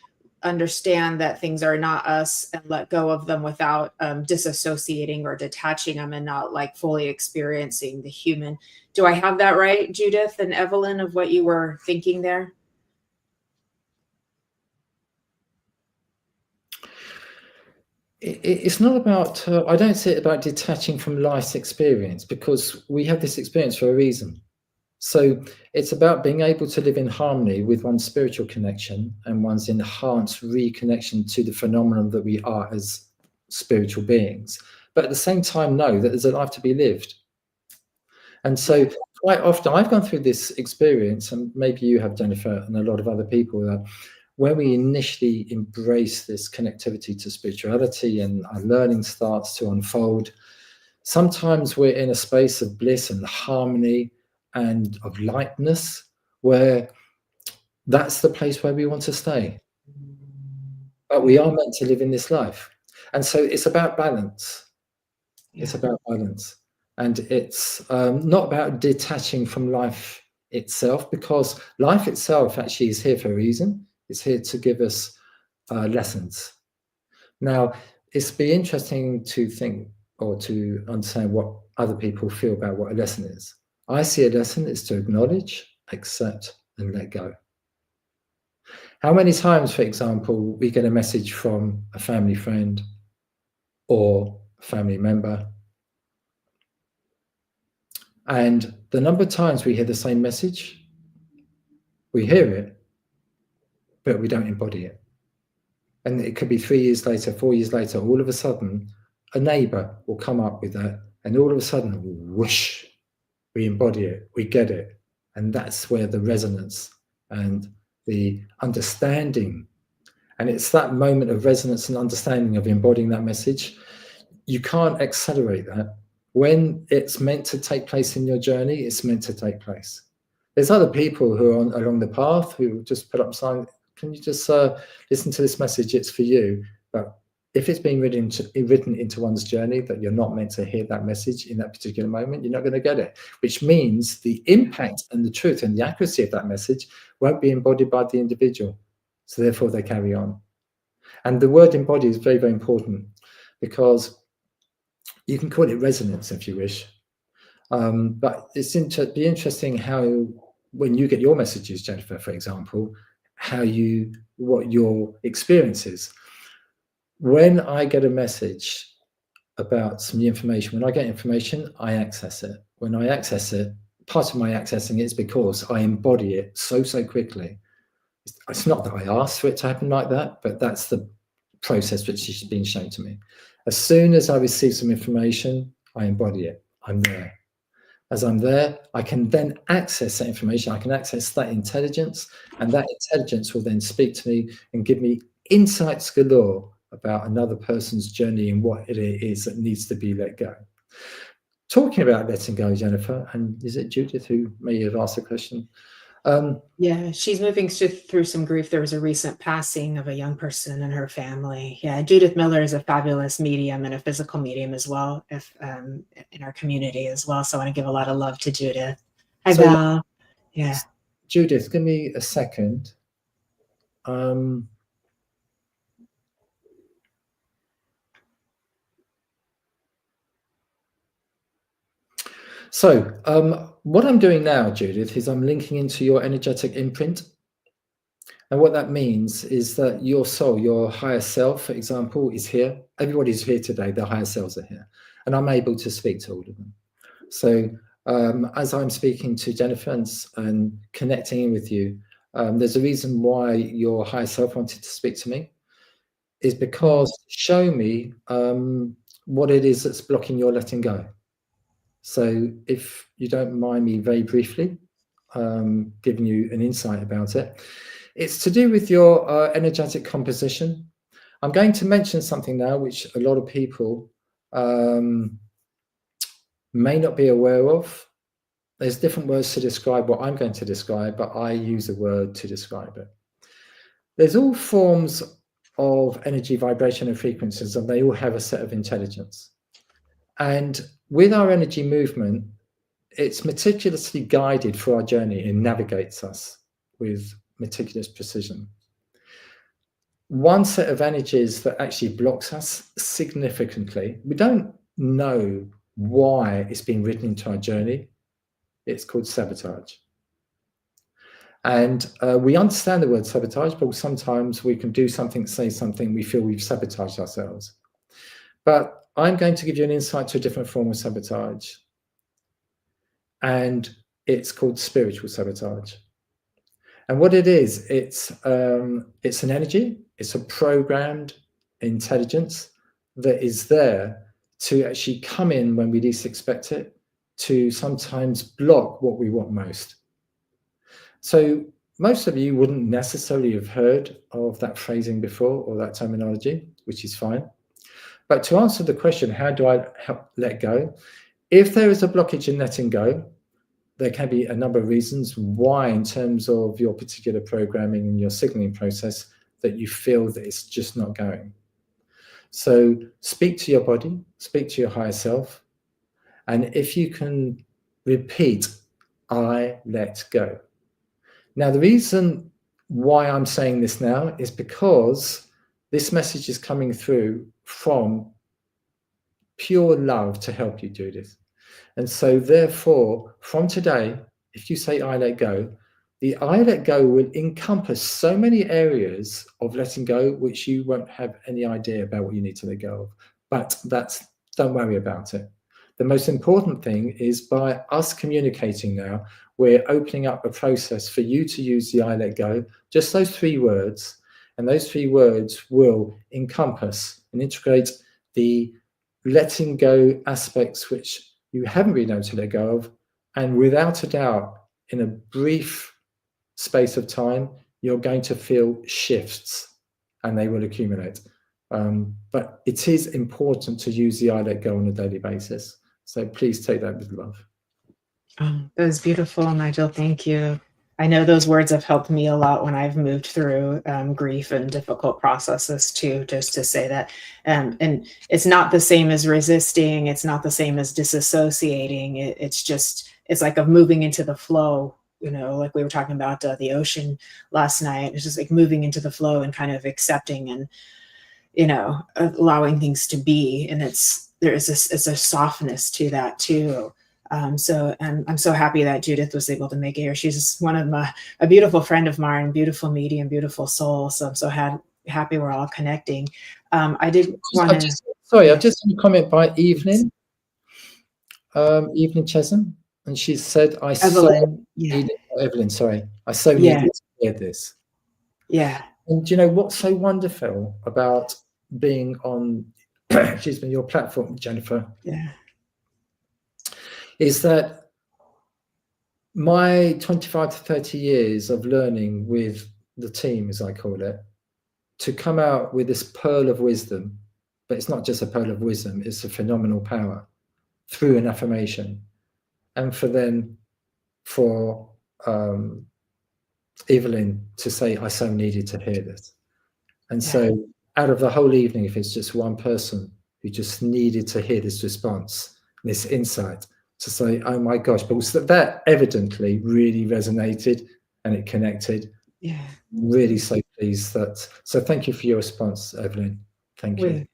understand that things are not us and let go of them without disassociating or detaching them and not like fully experiencing the human? Do I have that right, Judith and Evelyn, of what you were thinking there? It's not about, I don't see it about detaching from life's experience, because we have this experience for a reason. So it's about being able to live in harmony with one's spiritual connection and one's enhanced reconnection to the phenomenon that we are as spiritual beings, but at the same time know that there's a life to be lived. And so quite often I've gone through this experience, and maybe you have, Jennifer, and a lot of other people, that when we initially embrace this connectivity to spirituality and our learning starts to unfold, sometimes we're in a space of bliss and harmony and of lightness, where that's the place where we want to stay. But we are meant to live in this life. And so it's about balance. Yeah. It's about balance. And it's not about detaching from life itself, because life itself actually is here for a reason. It's here to give us lessons. Now, it's be interesting to think or to understand what other people feel about what a lesson is. I see a lesson is to acknowledge, accept, and let go. How many times, for example, we get a message from a family friend or a family member, and the number of times we hear the same message, we hear it, but we don't embody it. And it could be 3 years later, 4 years later, all of a sudden, a neighbor will come up with that, and all of a sudden, whoosh, we embody it, we get it. And that's where the resonance and the understanding, and it's that moment of resonance and understanding of embodying that message. You can't accelerate that. When it's meant to take place in your journey, it's meant to take place. There's other people who are along the path who just put up a sign, can you just listen to this message, it's for you. But if it's been written into one's journey that you're not meant to hear that message in that particular moment, you're not going to get it, which means the impact and the truth and the accuracy of that message won't be embodied by the individual. So therefore they carry on. And the word embody is very, very important, because you can call it resonance if you wish. But it's be interesting how, when you get your messages, Jennifer, for example, what your experience is. When I get a message about some new information, when I get information, I access it. When I access it, part of my accessing it is because I embody it so quickly. It's not that I asked for it to happen like that, but that's the process which is being shown to me. As soon as I receive some information, I embody it. I'm there. As I'm there, I can then access that information. I can access that intelligence, and that intelligence will then speak to me and give me insights galore about another person's journey and what it is that needs to be let go. Talking about letting go, Jennifer, and is it Judith who may have asked a question? Yeah, she's moving through some grief. There was a recent passing of a young person in her family. Yeah, Judith Miller is a fabulous medium and a physical medium as well, in our community as well. So I want to give a lot of love to Judith. Hi, Val. Yeah. Judith, give me a second. So what I'm doing now, Judith, is I'm linking into your energetic imprint. And what that means is that your soul, your higher self, for example, is here. Everybody's here today. The higher selves are here. And I'm able to speak to all of them. So as I'm speaking to Jennifer and connecting in with you, there's a reason why your higher self wanted to speak to me, is because show me what it is that's blocking your letting go. So if you don't mind me very briefly giving you an insight about it, it's to do with your energetic composition. I'm going to mention something now which a lot of people may not be aware of. There's different words to describe what I'm going to describe, but I use a word to describe it. There's all forms of energy, vibration, and frequencies, and they all have a set of intelligence. And with our energy movement, it's meticulously guided for our journey and navigates us with meticulous precision. One set of energies that actually blocks us significantly, we don't know why it's been written into our journey. It's called sabotage. And we understand the word sabotage, but sometimes we can do something, say something, we feel we've sabotaged ourselves. But I'm going to give you an insight to a different form of sabotage. And it's called spiritual sabotage. And what it is, it's an energy, it's a programmed intelligence that is there to actually come in when we least expect it, to sometimes block what we want most. So most of you wouldn't necessarily have heard of that phrasing before or that terminology, which is fine. But to answer the question, how do I help let go? If there is a blockage in letting go, there can be a number of reasons why, in terms of your particular programming and your signaling process, that you feel that it's just not going. So speak to your body, speak to your higher self. And if you can repeat, I let go. Now, the reason why I'm saying this now is because this message is coming through from pure love to help you do this. And so therefore, from today, if you say I let go, the I let go will encompass so many areas of letting go, which you won't have any idea about what you need to let go of. But don't worry about it. The most important thing is, by us communicating now, we're opening up a process for you to use the I let go, just those 3 words. And those 3 words will encompass and integrate the letting go aspects which you haven't been able to let go of. And without a doubt, in a brief space of time, you're going to feel shifts and they will accumulate. But it is important to use the I let go on a daily basis. So please take that with love. That was beautiful, Nigel. Thank you. I know those words have helped me a lot when I've moved through grief and difficult processes too, just to say that. And it's not the same as resisting. It's not the same as disassociating. It's like of moving into the flow, like we were talking about the ocean last night. It's just like moving into the flow and kind of accepting and, allowing things to be. And it's a softness to that too. So I'm so happy that Judith was able to make it here. She's a beautiful friend of mine, beautiful medium, beautiful soul. So I'm so happy we're all connecting. I did want to. Sorry, I've just had a comment by Evelyn Chesham, and she said, Evelyn, Evelyn, sorry, I so needed to hear this. Yeah. And do you know what's so wonderful about being on, your platform, Jennifer? Yeah. Is that my 25 to 30 years of learning with the team, as I call it, to come out with this pearl of wisdom, but it's not just a pearl of wisdom, it's a phenomenal power through an affirmation. And for Evelyn to say, I so needed to hear this. And so out of the whole evening, if it's just one person who just needed to hear this response, this insight, to say, oh my gosh, but that evidently really resonated and it connected. Yeah. Really so pleased that. So thank you for your response, Evelyn. Thank you.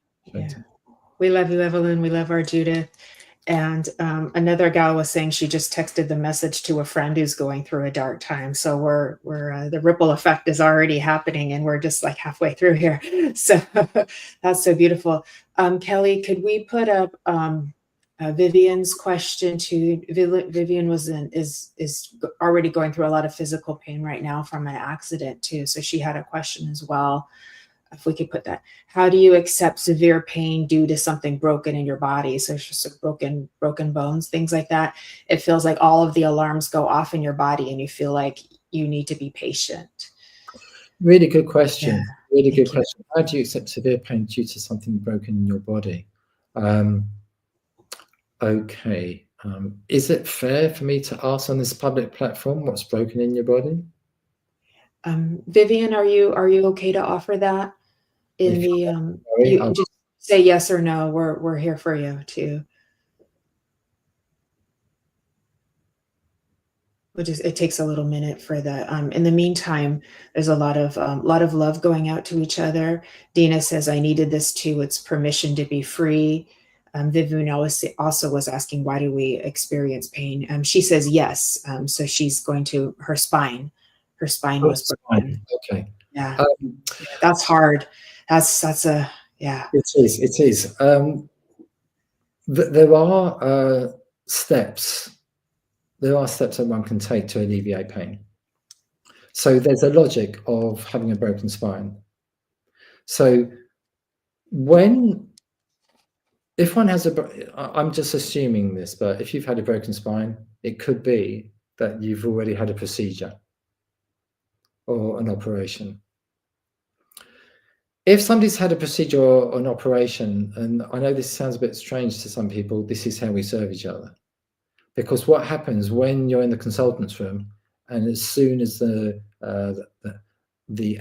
We love you, Evelyn. We love our Judith. And another gal was saying she just texted the message to a friend who's going through a dark time. So we're the ripple effect is already happening, and we're just like halfway through here. So that's so beautiful. Kelly, could we put up Vivian's question to Vivian is already going through a lot of physical pain right now from an accident too. So she had a question as well. If we could put that, how do you accept severe pain due to something broken in your body? So it's just a broken bones, things like that. It feels like all of the alarms go off in your body and you feel like you need to be patient. Really good question. Yeah, Really good question. How do you accept severe pain due to something broken in your body? Okay. Is it fair for me to ask on this public platform what's broken in your body? Vivian, are you okay to offer that in the you can just say yes or no. We're here for you too. It takes a little minute for that. In the meantime, there's a lot of love going out to each other. Dina says, I needed this too. It's permission to be free. Vivian also was asking, why do we experience pain? She says yes. So she's going to her spine. Her spine was broken. Okay. Yeah, that's hard. That's a, yeah. It is. There are steps. There are steps that one can take to alleviate pain. So there's a logic of having a broken spine. So if one has I'm just assuming this, but if you've had a broken spine, it could be that you've already had a procedure or an operation. If somebody's had a procedure or an operation, and I know this sounds a bit strange to some people, this is how we serve each other. Because what happens when you're in the consultant's room, and as soon as the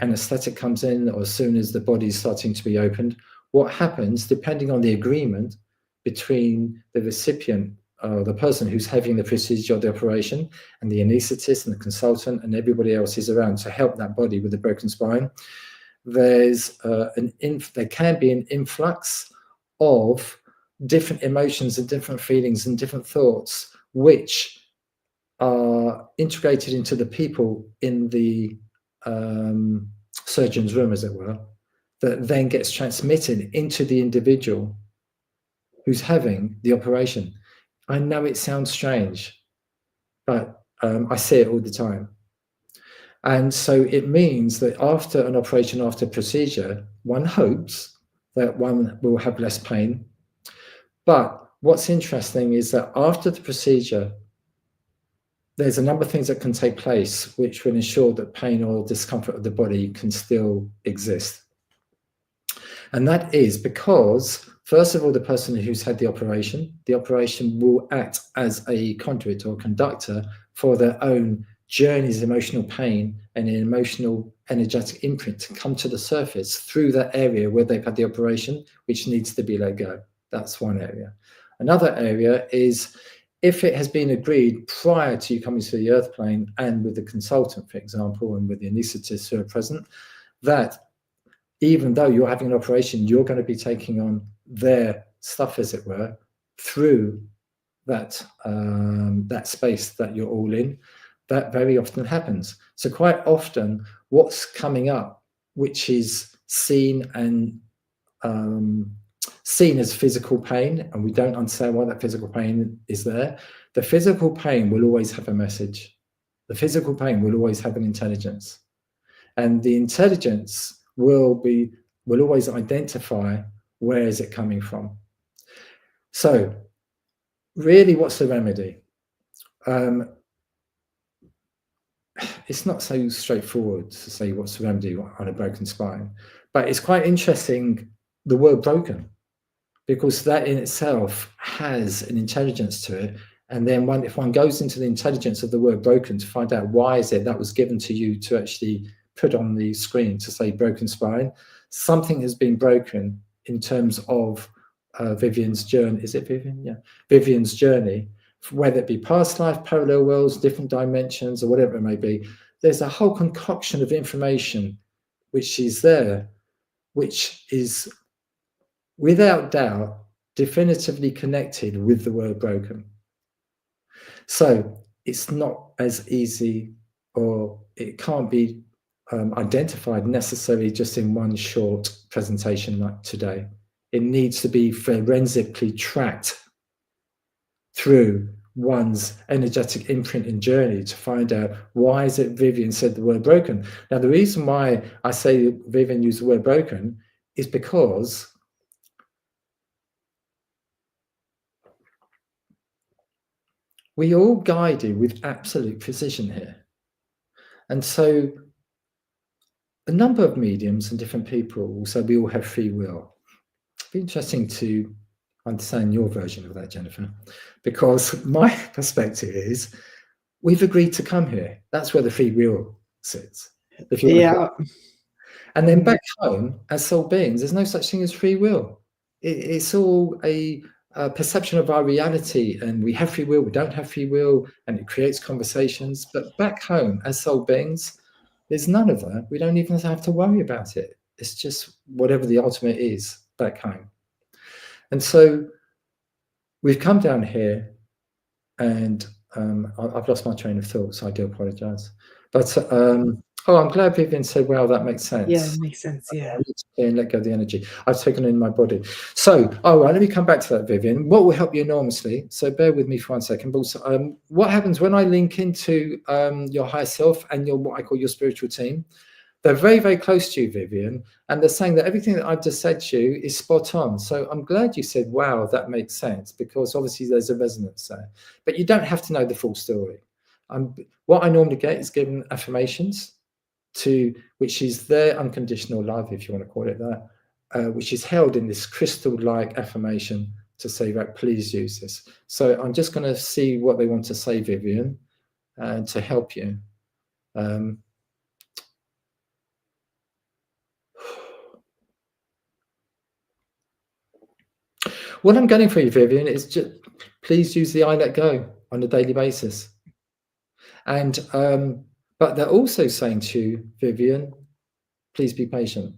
anesthetic comes in, or as soon as the body's starting to be opened, what happens, depending on the agreement between the recipient, the person who's having the procedure or the operation, and the anaesthetist and the consultant and everybody else is around to help that body with the broken spine, there can be an influx of different emotions and different feelings and different thoughts, which are integrated into the people in the surgeon's room, as it were, that then gets transmitted into the individual who's having the operation. I know it sounds strange, but I see it all the time. And so it means that after an operation, after a procedure, one hopes that one will have less pain. But what's interesting is that after the procedure, there's a number of things that can take place which will ensure that pain or discomfort of the body can still exist. And that is because, first of all, the person who's had the operation will act as a conduit or conductor for their own journey's emotional pain and an emotional energetic imprint to come to the surface through that area where they've had the operation, which needs to be let go. That's one area. Another area is if it has been agreed prior to you coming to the earth plane and with the consultant, for example, and with the anaesthetists who are present, that even though you're having an operation, you're going to be taking on their stuff, as it were, through that that space that you're all in. That very often happens. So quite often what's coming up, which is seen as physical pain, and we don't understand why that physical pain is there, the physical pain will always have a message. The physical pain will always have an intelligence. And the intelligence will always identify where is it coming from. So really, what's the remedy? It's not so straightforward to say what's the remedy on a broken spine, but it's quite interesting, the word broken, because that in itself has an intelligence to it. And then if one goes into the intelligence of the word broken to find out why is it that was given to you to actually put on the screen to say broken spine, something has been broken in terms of Vivian's journey. Is it Vivian? Yeah, Vivian's journey. Whether it be past life, parallel worlds, different dimensions, or whatever it may be, there's a whole concoction of information which is there, which is without doubt definitively connected with the word broken. So it's not as easy, or it can't be identified necessarily just in one short presentation like today. It needs to be forensically tracked through one's energetic imprint and journey to find out, why is it Vivian said the word broken? Now, the reason why I say Vivian used the word broken is because we are all guided with absolute precision here. And so a number of mediums and different people, so we all have free will. It'd be interesting to understand your version of that, Jennifer, because my perspective is we've agreed to come here. That's where the free will sits. If you Yeah. And then back home, as soul beings, there's no such thing as free will. It's all a perception of our reality, and we have free will, we don't have free will, and it creates conversations. But back home, as soul beings, there's none of that. We don't even have to worry about it. It's just whatever the ultimate is back home. And so we've come down here, and I've lost my train of thought, so I do apologize. But I'm glad Vivian said, well, that makes sense. Yeah, it makes sense. Yeah. And let go of the energy. I've taken it in my body. So, all right, let me come back to that, Vivian. What will help you enormously? So bear with me for 1 second. But also, what happens when I link into your higher self and your, what I call your spiritual team? They're very, very close to you, Vivian, and they're saying that everything that I've just said to you is spot on. So I'm glad you said, wow, that makes sense, because obviously there's a resonance there. But you don't have to know the full story. What I normally get is given affirmations, which is their unconditional love, if you want to call it that, which is held in this crystal-like affirmation to say that, please use this. So I'm just going to see what they want to say, Vivian, to help you. What I'm getting for you, Vivian, is just please use the I let go on a daily basis. And but they're also saying to you, Vivian, please be patient.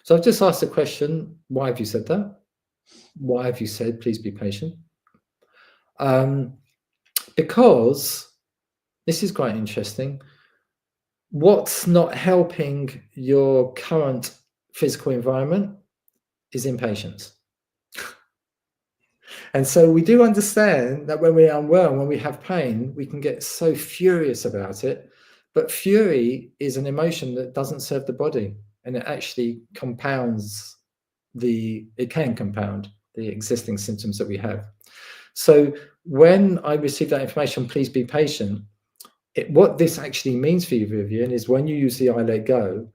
So I've just asked the question, why have you said that? Why have you said, please be patient? Because this is quite interesting. What's not helping your current physical environment is impatience. And so we do understand that when we're unwell, when we have pain, we can get so furious about it. But fury is an emotion that doesn't serve the body, and it actually compounds it can compound the existing symptoms that we have. So when I receive that information, please be patient. What this actually means for you, Vivian, is when you use the I let go,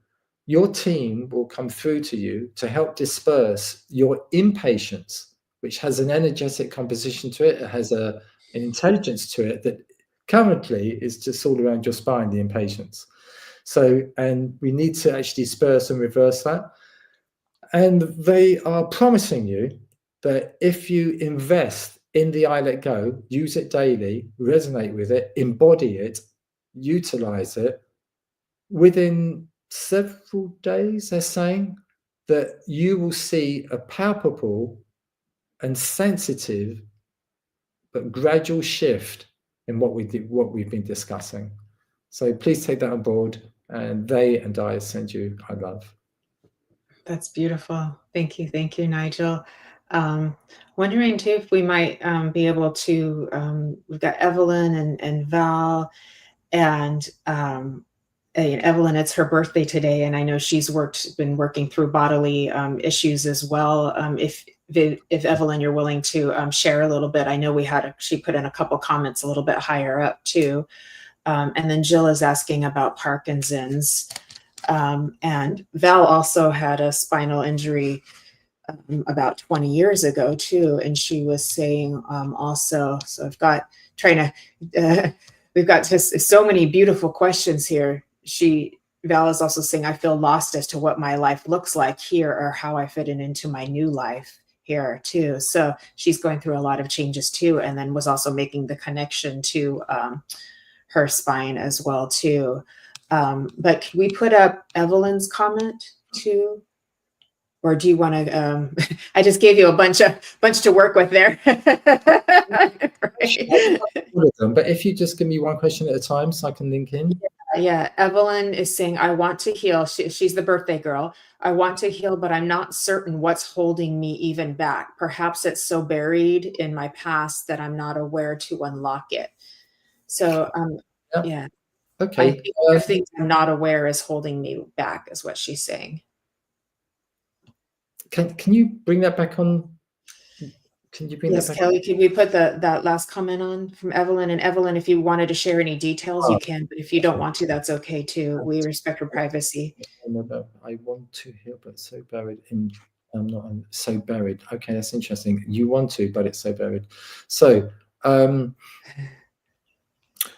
your team will come through to you to help disperse your impatience, which has an energetic composition to it. It has an intelligence to it that currently is just all around your spine, the impatience. So, and we need to actually disperse and reverse that. And they are promising you that if you invest in the I let go, use it daily, resonate with it, embody it, utilize it, within several days, they're saying that you will see a palpable and sensitive but gradual shift in what we've been discussing. So please take that on board, and they and I send you our love. That's beautiful. Thank you, Nigel. Wondering too if we might be able to. We've got Evelyn and Val, and Evelyn, it's her birthday today, and I know she's been working through bodily issues as well. If Evelyn, you're willing to share a little bit, I know she put in a couple comments a little bit higher up too. And then Jill is asking about Parkinson's. And Val also had a spinal injury about 20 years ago too. And she was saying also, so we've got just so many beautiful questions here. Val is also saying, I feel lost as to what my life looks like here or how I fit into my new life here too. So she's going through a lot of changes too. And then was also making the connection to her spine as well too. But can we put up Evelyn's comment too? or do you want to? I just gave you a bunch to work with there. Right. All of them, but if you just give me one question at a time so I can link in. Yeah, Evelyn is saying, I want to heal. She's the birthday girl. I want to heal, but I'm not certain what's holding me even back. Perhaps it's so buried in my past that I'm not aware to unlock it. So, yeah. Okay. I think the things I'm not aware is holding me back, is what she's saying. Can you bring that back on? Can you bring Yes, that back Kelly, can we put that last comment on from Evelyn? And Evelyn, if you wanted to share any details, you can, but if you don't want to, that's okay too. We respect her privacy. I want to heal, but so buried in. I'm not so buried. Okay, that's interesting. You want to, but it's so buried. So,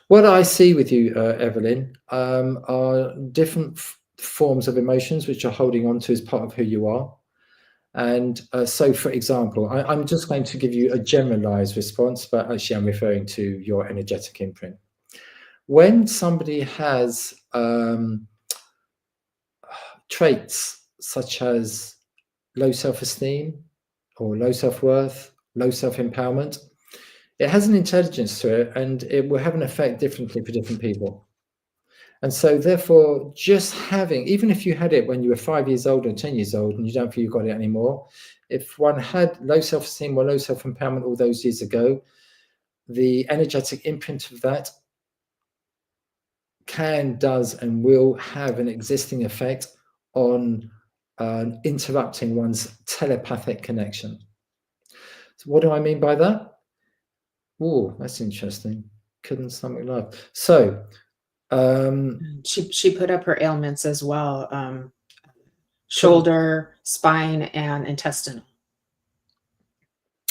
what I see with you, Evelyn, are different forms of emotions which are holding on to as part of who you are. And so, for example, I'm just going to give you a generalized response, but actually I'm referring to your energetic imprint. When somebody has traits such as low self-esteem or low self-worth, low self-empowerment, it has an intelligence to it, and it will have an effect differently for different people. And so therefore, just having, even if you had it when you were 5 years old or 10 years old and you don't feel you got it anymore, if one had low self-esteem or low self-empowerment all those years ago, the energetic imprint of that can, does, and will have an existing effect on interrupting one's telepathic connection. So what do I mean by that? Oh, that's interesting. Couldn't stomach love. So she put up her ailments as well, shoulder, spine, and intestinal.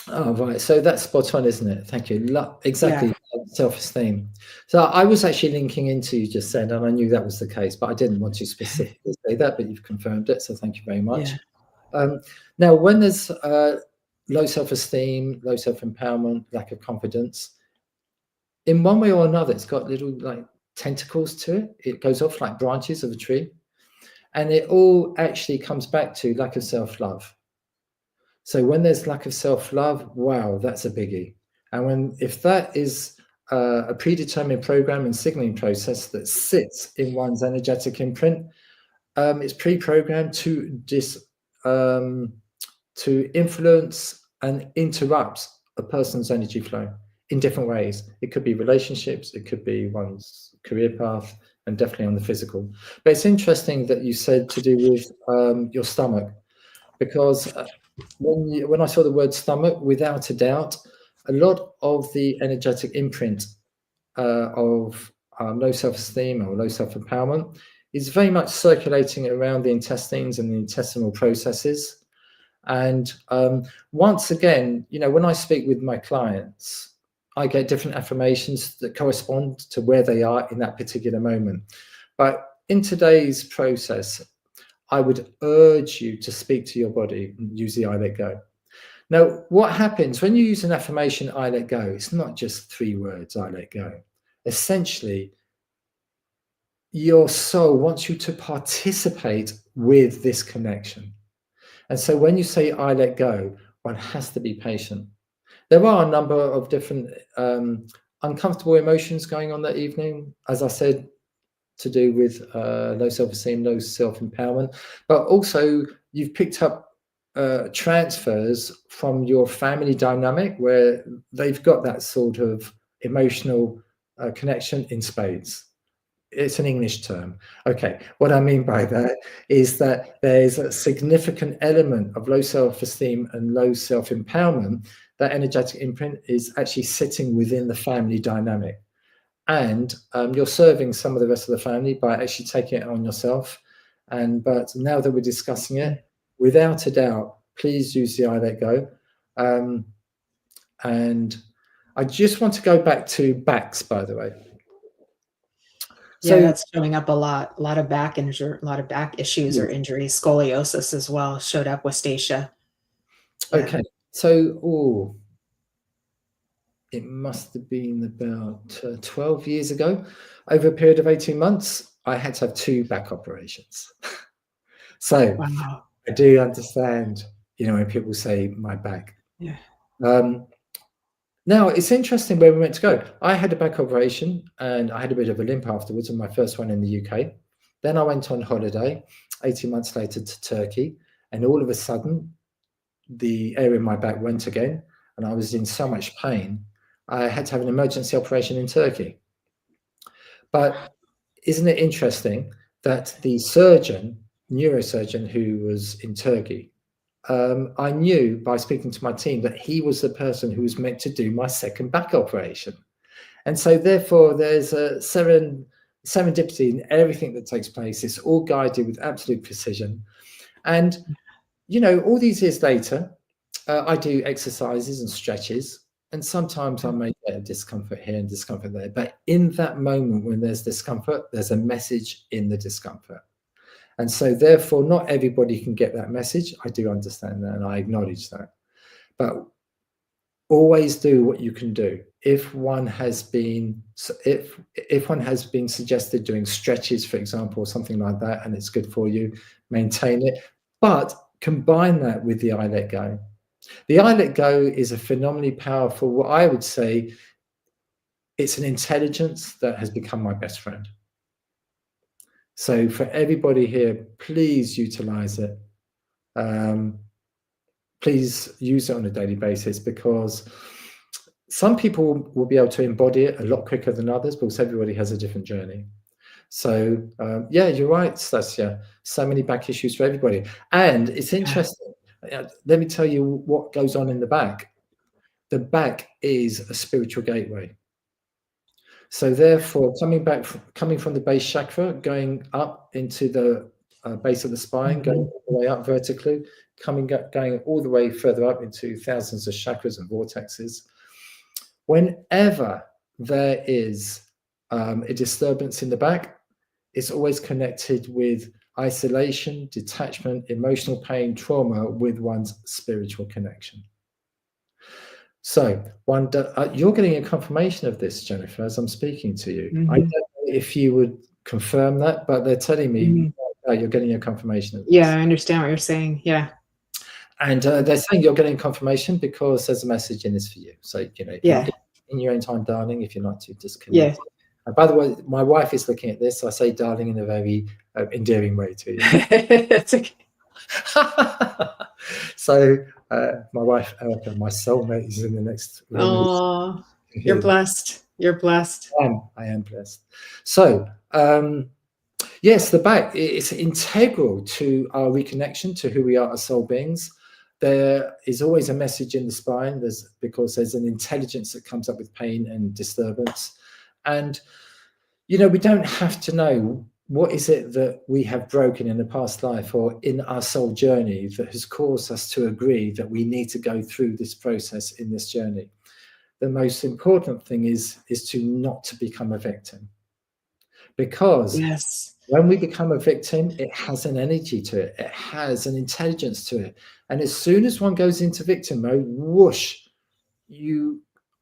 Oh, right. So that's spot on, isn't it? Thank you. Exactly. Yeah. Self-esteem. So I was actually linking into you just said, and I knew that was the case, but I didn't want to specifically say that, but you've confirmed it. So thank you very much. Yeah. Now, when there's low self-esteem, low self-empowerment, lack of confidence, in one way or another, it's got little like tentacles to it. It goes off like branches of a tree. And it all actually comes back to lack of self-love. So when there's lack of self-love, wow, that's a biggie. And if that is a predetermined program and signaling process that sits in one's energetic imprint, it's pre-programmed to influence and interrupt a person's energy flow in different ways. It could be relationships, it could be one's career path, and definitely on the physical. But it's interesting that you said to do with your stomach, because when I saw the word stomach, without a doubt, a lot of the energetic imprint of low self-esteem or low self-empowerment is very much circulating around the intestines and the intestinal processes. And once again, you know, when I speak with my clients, I get different affirmations that correspond to where they are in that particular moment. But in today's process, I would urge you to speak to your body and use the I let go. Now, what happens when you use an affirmation, I let go? It's not just 3 words, I let go. Essentially, your soul wants you to participate with this connection. And so when you say I let go, one has to be patient. There are a number of different uncomfortable emotions going on that evening, as I said, to do with low self-esteem, low self-empowerment, but also you've picked up transfers from your family dynamic where they've got that sort of emotional connection in spades. It's an English term. Okay, what I mean by that is that there's a significant element of low self-esteem and low self-empowerment. That energetic imprint is actually sitting within the family dynamic. And you're serving some of the rest of the family by actually taking it on yourself. But now that we're discussing it, without a doubt, please use the I let go. And I just want to go back to backs, by the way. So, yeah, that's showing up a lot of back injury, a lot of back issues or injuries. Scoliosis as well showed up with Stacia. Yeah. Okay, so it must have been about 12 years ago. Over a period of 18 months, I had to have 2 back operations. So, wow. I do understand, when people say my back. Yeah. Now, it's interesting where we went to go. I had a back operation and I had a bit of a limp afterwards, and my first one in the UK. Then I went on holiday 18 months later to Turkey, and all of a sudden, the area in my back went again, and I was in so much pain. I had to have an emergency operation in Turkey. But isn't it interesting that the neurosurgeon who was in Turkey, I knew by speaking to my team that he was the person who was meant to do my second back operation. And so therefore there's a serendipity in everything that takes place. It's all guided with absolute precision. And, all these years later, I do exercises and stretches. And sometimes I may get a discomfort here and discomfort there. But in that moment when there's discomfort, there's a message in the discomfort. And so therefore, not everybody can get that message. I do understand that, and I acknowledge that. But always do what you can do. If one has been suggested doing stretches, for example, or something like that, and it's good for you, maintain it. But combine that with the I Let Go. The I Let Go is a phenomenally powerful, what I would say, it's an intelligence that has become my best friend. So for everybody here, please utilize it. Please use it on a daily basis, because some people will be able to embody it a lot quicker than others, because everybody has a different journey. So yeah, you're right, Stasia. So many back issues for everybody. And it's interesting. Let me tell you what goes on in the back. The back is a spiritual gateway. So therefore, coming from the base chakra, going up into the base of the spine, going all the way up vertically, going all the way further up into thousands of chakras and vortexes. Whenever there is a disturbance in the back, it's always connected with isolation, detachment, emotional pain, trauma with one's spiritual connection. So you're getting a confirmation of this, Jennifer, as I'm speaking to you. I don't know if you would confirm that, but they're telling me you're getting a confirmation of this. Yeah, I understand what you're saying. Yeah. And they're saying you're getting confirmation because there's a message in this for you. So, in your own time, darling, if you're not too disconnected. Yeah. By the way, my wife is looking at this. So I say darling in a very endearing way to you. That's okay. So my wife, Erica, my soulmate, is in the next room. Oh, you're blessed. You're blessed. I am blessed. So yes, the back is integral to our reconnection to who we are as soul beings. There is always a message in the spine, because there's an intelligence that comes up with pain and disturbance. And, we don't have to know what is it that we have broken in the past life or in our soul journey that has caused us to agree that we need to go through this process in this journey. The most important thing is to not to become a victim. Because when we become a victim, it has an energy to it. It has an intelligence to it. And as soon as one goes into victim mode, whoosh,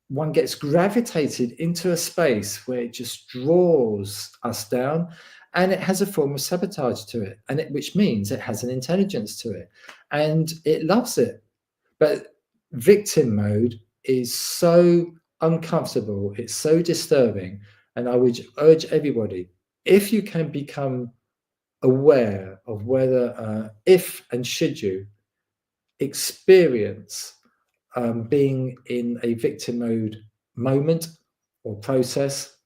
one gets gravitated into a space where it just draws us down, and it has a form of sabotage to it, which means it has an intelligence to it, and it loves it. But victim mode is so uncomfortable, it's so disturbing, and I would urge everybody, if you can become aware of whether, if and should you experience being in a victim mode moment or process,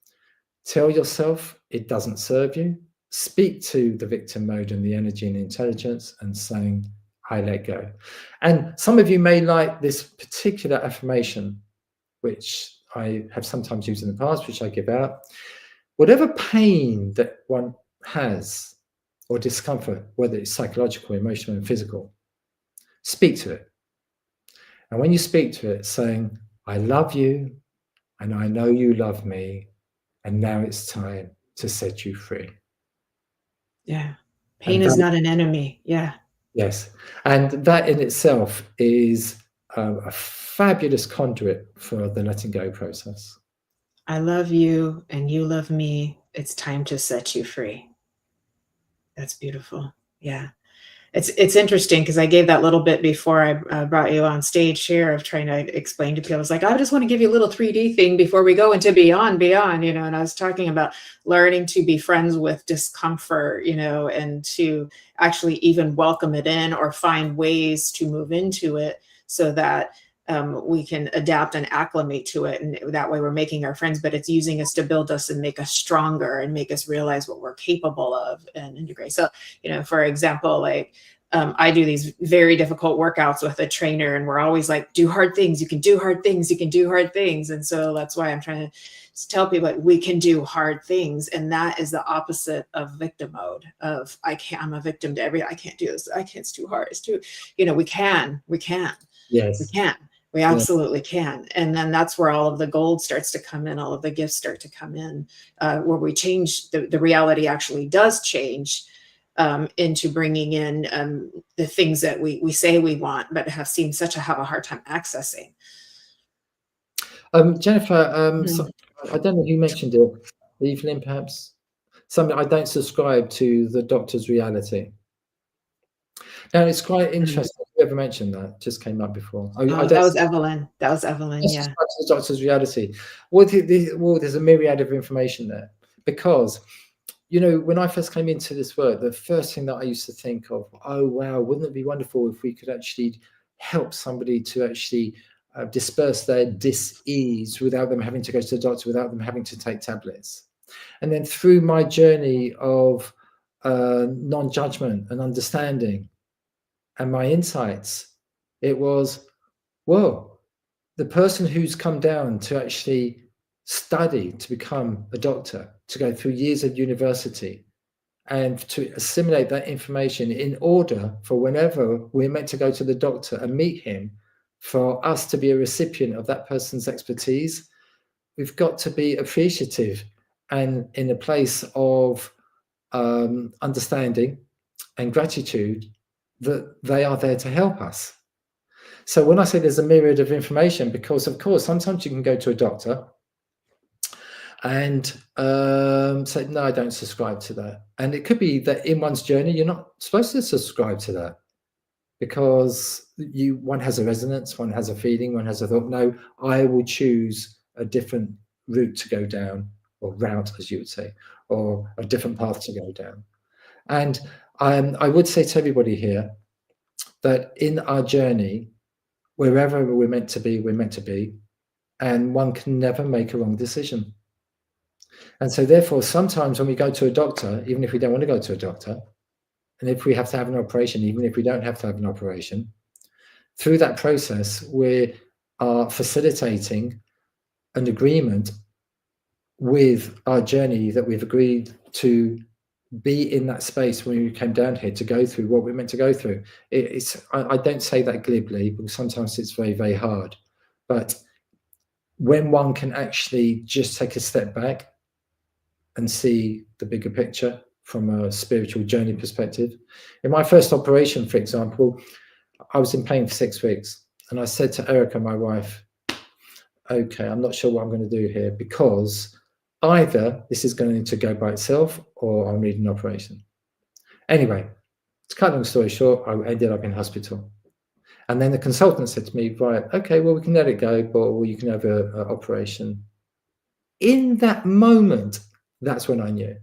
tell yourself it doesn't serve you. Speak to the victim mode and the energy and intelligence and saying, I let go. And some of you may like this particular affirmation, which I have sometimes used in the past, which I give out. Whatever pain that one has or discomfort, whether it's psychological, emotional, and physical, speak to it. And when you speak to it, saying, I love you, and I know you love me, and now it's time to set you free. Yeah. Pain is not an enemy. Yeah. Yes. And that in itself is a fabulous conduit for the letting go process. I love you, and you love me. It's time to set you free. That's beautiful. Yeah. It's interesting because I gave that little bit before I brought you on stage here of trying to explain to people. I was like, I just want to give you a little 3D thing before we go into beyond, you know, and I was talking about learning to be friends with discomfort, you know, and to actually even welcome it in or find ways to move into it so that we can adapt and acclimate to it. And that way we're making our friends, but it's using us to build us and make us stronger and make us realize what we're capable of and integrate. So, you know, for example, like I do these very difficult workouts with a trainer and we're always like, do hard things. You can do hard things. You can do hard things. And so that's why I'm trying to tell people like, we can do hard things. And that is the opposite of victim mode of I'm a victim to everything. I can't do this. I can't, it's too hard. It's too, you know, we can. Yes. We can. We absolutely can. And then that's where all of the gold starts to come in. All of the gifts start to come in, where we change, the reality actually does change into bringing in the things that we say we want, but have a hard time accessing. Jennifer, so, I don't know who mentioned it, Evelyn perhaps. Something, I don't subscribe to the doctor's reality. Now, it's quite interesting. Whoever mentioned that just came up before. That was Evelyn. That was Evelyn. Yeah. The doctor's reality. Well, there's a myriad of information there because, you know, when I first came into this work, the first thing that I used to think of, oh wow, wouldn't it be wonderful if we could actually help somebody to actually disperse their dis-ease without them having to go to the doctor, without them having to take tablets. And then through my journey of non-judgment and understanding and my insights, it was, whoa, the person who's come down to actually study to become a doctor, to go through years of university and to assimilate that information in order for whenever we're meant to go to the doctor and meet him, for us to be a recipient of that person's expertise, we've got to be appreciative and in a place of understanding and gratitude that they are there to help us. So when I say there's a myriad of information, because of course, sometimes you can go to a doctor and say, no, I don't subscribe to that. And it could be that in one's journey, you're not supposed to subscribe to that because one has a resonance, one has a feeling, one has a thought, no, I will choose a different route to go down, or route, as you would say, or a different path to go down. And I would say to everybody here that in our journey, wherever we're meant to be, we're meant to be, and one can never make a wrong decision. And so therefore, sometimes when we go to a doctor, even if we don't want to go to a doctor, and if we have to have an operation, even if we don't have to have an operation, through that process, we are facilitating an agreement with our journey that we've agreed to be in that space when we came down here to go through what we're meant to go through. I don't say that glibly, because sometimes it's very, very hard. But when one can actually just take a step back and see the bigger picture from a spiritual journey perspective. In my first operation, for example, I was in pain for 6 weeks. And I said to Erica, my wife, okay, I'm not sure what I'm going to do here, because either this is going to go by itself or I'll need an operation. Anyway, to cut long story short, I ended up in hospital. And then the consultant said to me, right, okay, well, we can let it go, but you can have an operation. In that moment, that's when I knew.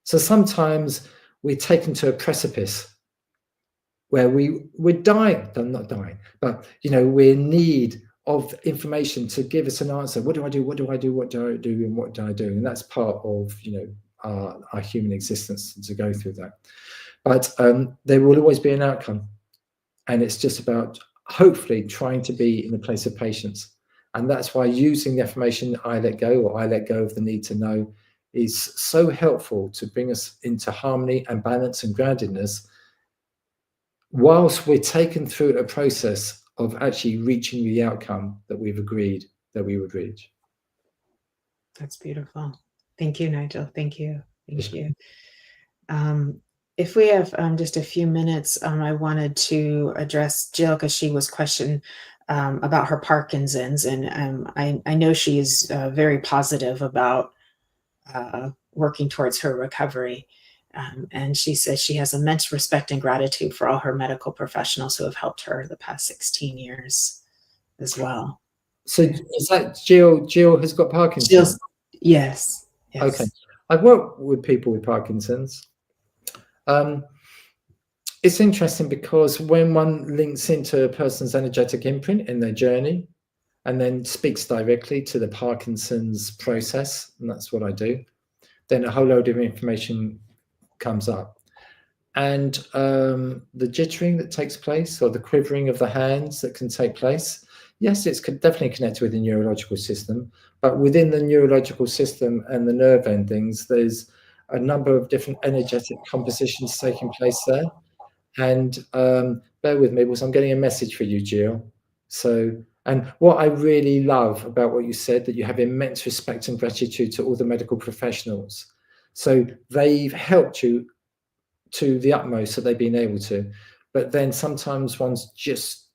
So sometimes we're taken to a precipice where we're dying, not dying, but, you know, we're in need of information to give us an answer. What do I do? What do I do? What do I do? And what do I do? And that's part of, you know, our human existence to go through that. But there will always be an outcome. And it's just about hopefully trying to be in a place of patience. And that's why using the affirmation, I let go, or I let go of the need to know, is so helpful to bring us into harmony and balance and groundedness, whilst we're taken through a process of actually reaching the outcome that we've agreed that we would reach. That's beautiful. Thank you, Nigel. Thank you. Thank you. If we have just a few minutes, I wanted to address Jill, because she was questioned about her Parkinson's. And I know she's very positive about working towards her recovery. And she says she has immense respect and gratitude for all her medical professionals who have helped her the past 16 years as well. So is that Jill? Jill has got Parkinson's? Yes. Okay. I've worked with people with Parkinson's. It's interesting because when one links into a person's energetic imprint in their journey and then speaks directly to the Parkinson's process, and that's what I do, then a whole load of information comes up. And the jittering that takes place, or the quivering of the hands that can take place, yes, it's definitely connected with the neurological system, but within the neurological system and the nerve endings, there's a number of different energetic compositions taking place there. And bear with me, because I'm getting a message for you, Jill. So, and what I really love about what you said, that you have immense respect and gratitude to all the medical professionals. So they've helped you to the utmost that they've been able to. But then sometimes one's just,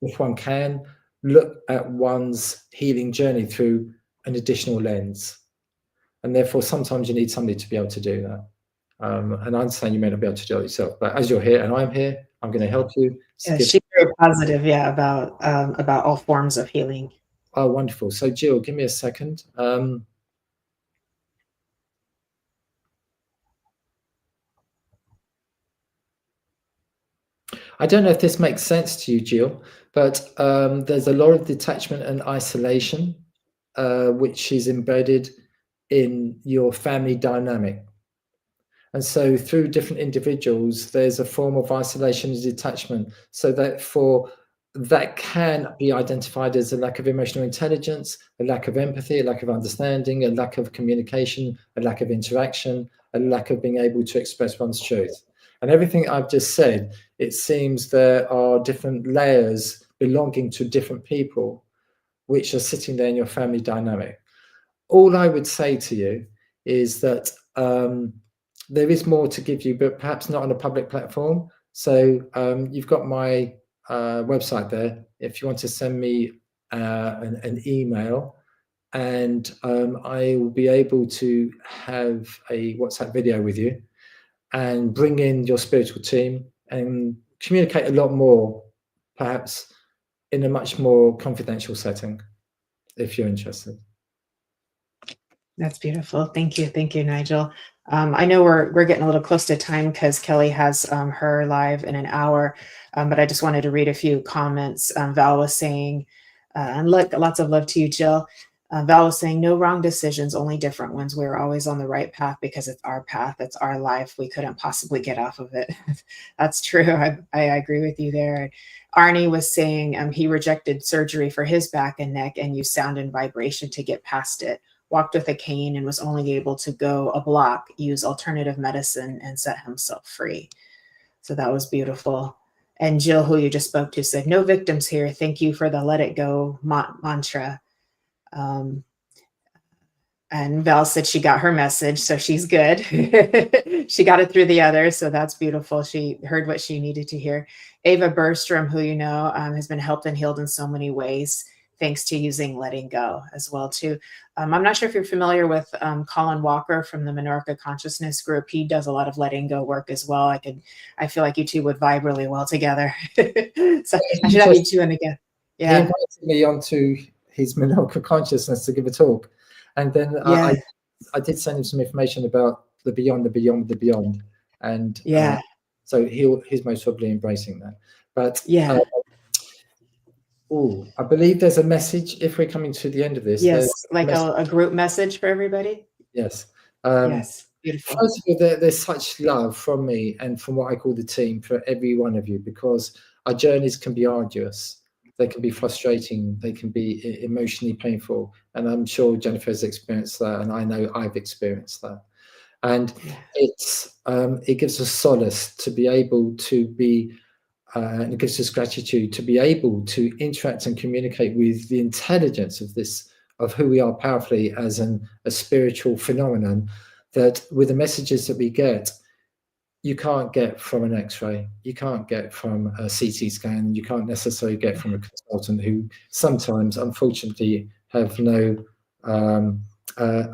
if one can, look at one's healing journey through an additional lens. And therefore, sometimes you need somebody to be able to do that. And I understand you may not be able to do it yourself, but as you're here and I'm here, I'm going to help you. Yeah, she's very positive, about all forms of healing. Oh, wonderful. So Jill, give me a second. I don't know if this makes sense to you, Jill, but there's a lot of detachment and isolation, which is embedded in your family dynamic. And so through different individuals, there's a form of isolation and detachment. So that can be identified as a lack of emotional intelligence, a lack of empathy, a lack of understanding, a lack of communication, a lack of interaction, a lack of being able to express one's truth. And everything I've just said, it seems there are different layers belonging to different people, which are sitting there in your family dynamic. All I would say to you is that there is more to give you, but perhaps not on a public platform. So you've got my website there. If you want to send me an email, and I will be able to have a WhatsApp video with you and bring in your spiritual team and communicate a lot more, perhaps in a much more confidential setting, if you're interested. That's beautiful. Thank you, Nigel. I know we're getting a little close to time because Kelly has her live in an hour, but I just wanted to read a few comments. Val was saying, and look, lots of love to you, Jill. Val was saying, no wrong decisions, only different ones. We're always on the right path because it's our path, it's our life. We couldn't possibly get off of it. That's true. I agree with you there. Arnie was saying he rejected surgery for his back and neck and used sound and vibration to get past it. Walked with a cane and was only able to go a block, use alternative medicine, and set himself free. So that was beautiful. And Jill, who you just spoke to, said, no victims here. Thank you for the let it go mantra. And Val said she got her message, so she's good. She got it through the others, so that's beautiful. She heard what she needed to hear. Ava Bergstrom, who you know, has been helped and healed in so many ways, thanks to using letting go as well too. I'm not sure if you're familiar with Colin Walker from the Minorca Consciousness Group. He does a lot of letting go work as well. I feel like you two would vibe really well together. So I should have you two in again. Yeah. He invited me onto his Minorca Consciousness to give a talk. And then I did send him some information about the beyond, the beyond, the beyond. And so he's most probably embracing that. But I believe there's a message if we're coming to the end of this. Yes, like a group message for everybody. Yes. Yes, beautiful. First of all, there's such love from me and from what I call the team for every one of you, because our journeys can be arduous. They can be frustrating. They can be emotionally painful. And I'm sure Jennifer has experienced that. And I know I've experienced that. And it gives us solace to be able to be, and it gives us gratitude to be able to interact and communicate with the intelligence of who we are powerfully as a spiritual phenomenon, that with the messages that we get, you can't get from an X-ray, you can't get from a CT scan, you can't necessarily get from a consultant who sometimes, unfortunately, have a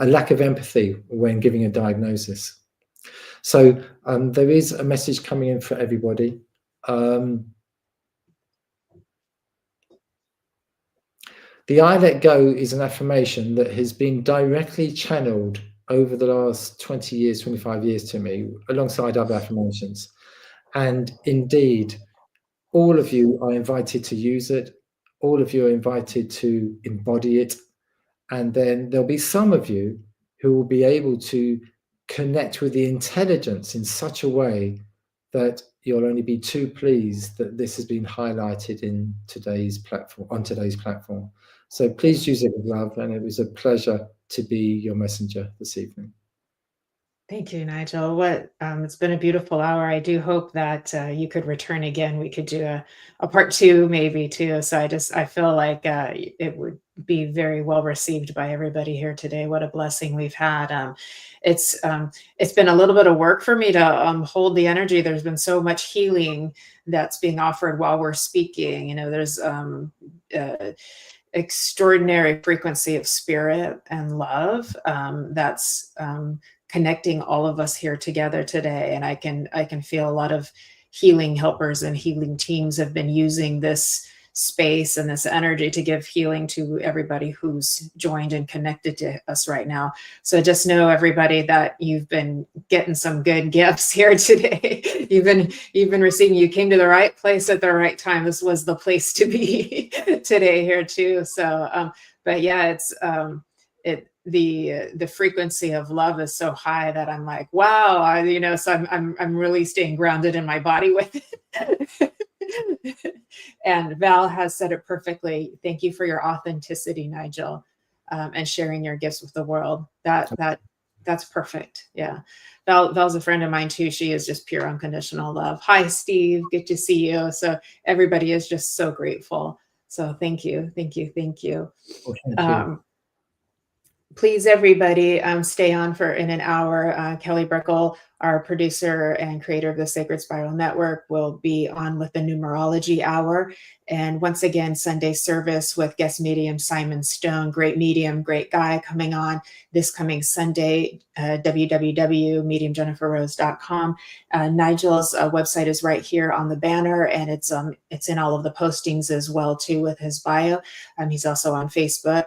lack of empathy when giving a diagnosis. So there is a message coming in for everybody. The I Let Go is an affirmation that has been directly channeled over the last 20 years, 25 years to me, alongside other affirmations. And indeed, all of you are invited to use it. All of you are invited to embody it. And then there'll be some of you who will be able to connect with the intelligence in such a way that you'll only be too pleased that this has been highlighted in today's platform, on today's platform. So please use it with love, and it was a pleasure to be your messenger this evening. Thank you, Nigel. It's been a beautiful hour. I do hope that you could return again. We could do a part 2 maybe too. So I feel like it would be very well received by everybody here today. What a blessing we've had. It's been a little bit of work for me to hold the energy. There's been so much healing that's being offered while we're speaking. There's extraordinary frequency of spirit and love that's connecting all of us here together today. And I can feel a lot of healing helpers and healing teams have been using this space and this energy to give healing to everybody who's joined and connected to us right now. So just know, everybody, that you've been getting some good gifts here today. You've been receiving. You came to the right place at the right time. This was the place to be today here too. So but yeah, it's the frequency of love is so high that I'm like, wow, so I'm really staying grounded in my body with it. And Val has said it perfectly. Thank you for your authenticity, Nigel, and sharing your gifts with the world. That's perfect. Yeah. Val's a friend of mine too. She is just pure unconditional love. Hi, Steve. Good to see you. So everybody is just so grateful. So thank you. Thank you. Thank you. Well, thank you. Please, everybody, stay on for in an hour. Kelly Brickle, our producer and creator of the Sacred Spiral Network, will be on with the numerology hour. And once again, Sunday service with guest medium Simon Stone, great medium, great guy, coming on this coming Sunday, www.mediumjenniferrose.com. Nigel's website is right here on the banner, and it's in all of the postings as well too with his bio. He's also on Facebook.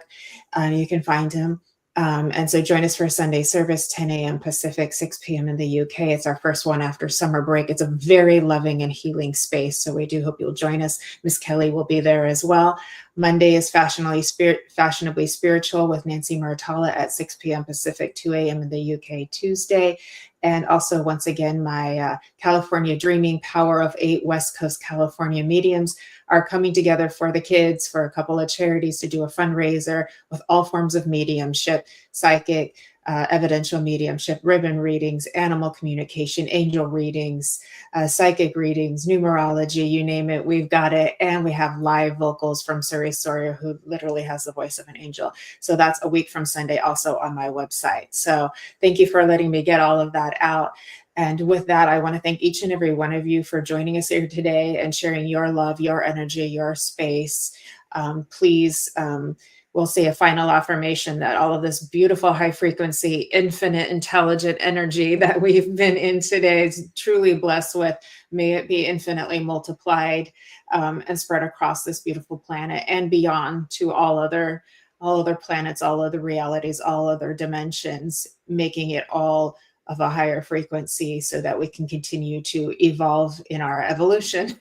You can find him. And so join us for a Sunday service, 10 a.m. Pacific, 6 p.m. in the UK. It's our first one after summer break. It's a very loving and healing space. So we do hope you'll join us. Miss Kelly will be there as well. Monday is Fashionably Spiritual with Nancy Muratala at 6 p.m. Pacific, 2 a.m. in the UK Tuesday. And also, once again, my California Dreaming Power of 8 West Coast California mediums are coming together for the kids, for a couple of charities, to do a fundraiser with all forms of mediumship, psychic, evidential mediumship, ribbon readings, animal communication, angel readings, psychic readings, numerology, you name it, we've got it. And we have live vocals from Suri Sawyer, who literally has the voice of an angel. So that's a week from Sunday, also on my website. So thank you for letting me get all of that out. And with that, I want to thank each and every one of you for joining us here today and sharing your love, your energy, your space. Please, we'll say a final affirmation that all of this beautiful, high frequency, infinite, intelligent energy that we've been in today is truly blessed with. May it be infinitely multiplied and spread across this beautiful planet and beyond to all other planets, all other realities, all other dimensions, making it all of a higher frequency so that we can continue to evolve in our evolution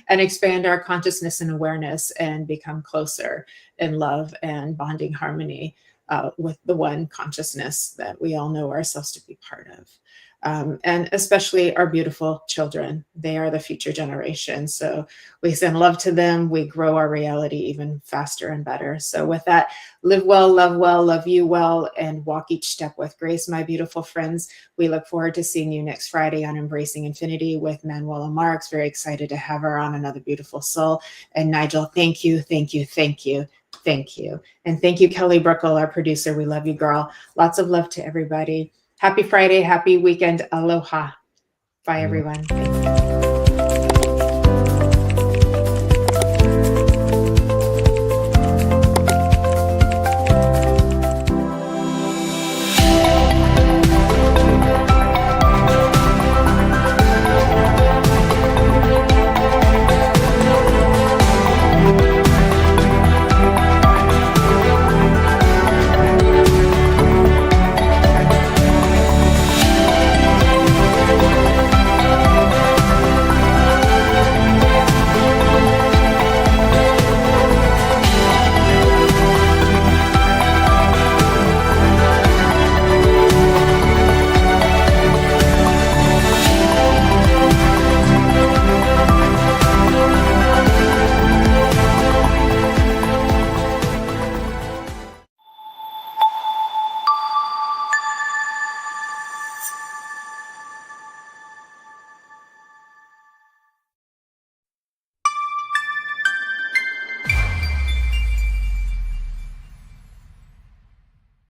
and expand our consciousness and awareness and become closer in love and bonding harmony with the one consciousness that we all know ourselves to be part of. And especially our beautiful children. They are the future generation. So we send love to them. We grow our reality even faster and better. So with that, live well, love you well, and walk each step with grace, my beautiful friends. We look forward to seeing you next Friday on Embracing Infinity with Manuela Marks. Very excited to have her on, another beautiful soul. And Nigel, thank you, thank you, thank you. Thank you. And thank you, Kelly Brickle, our producer. We love you, girl. Lots of love to everybody. Happy Friday, happy weekend, aloha. Bye, everyone. Thank you.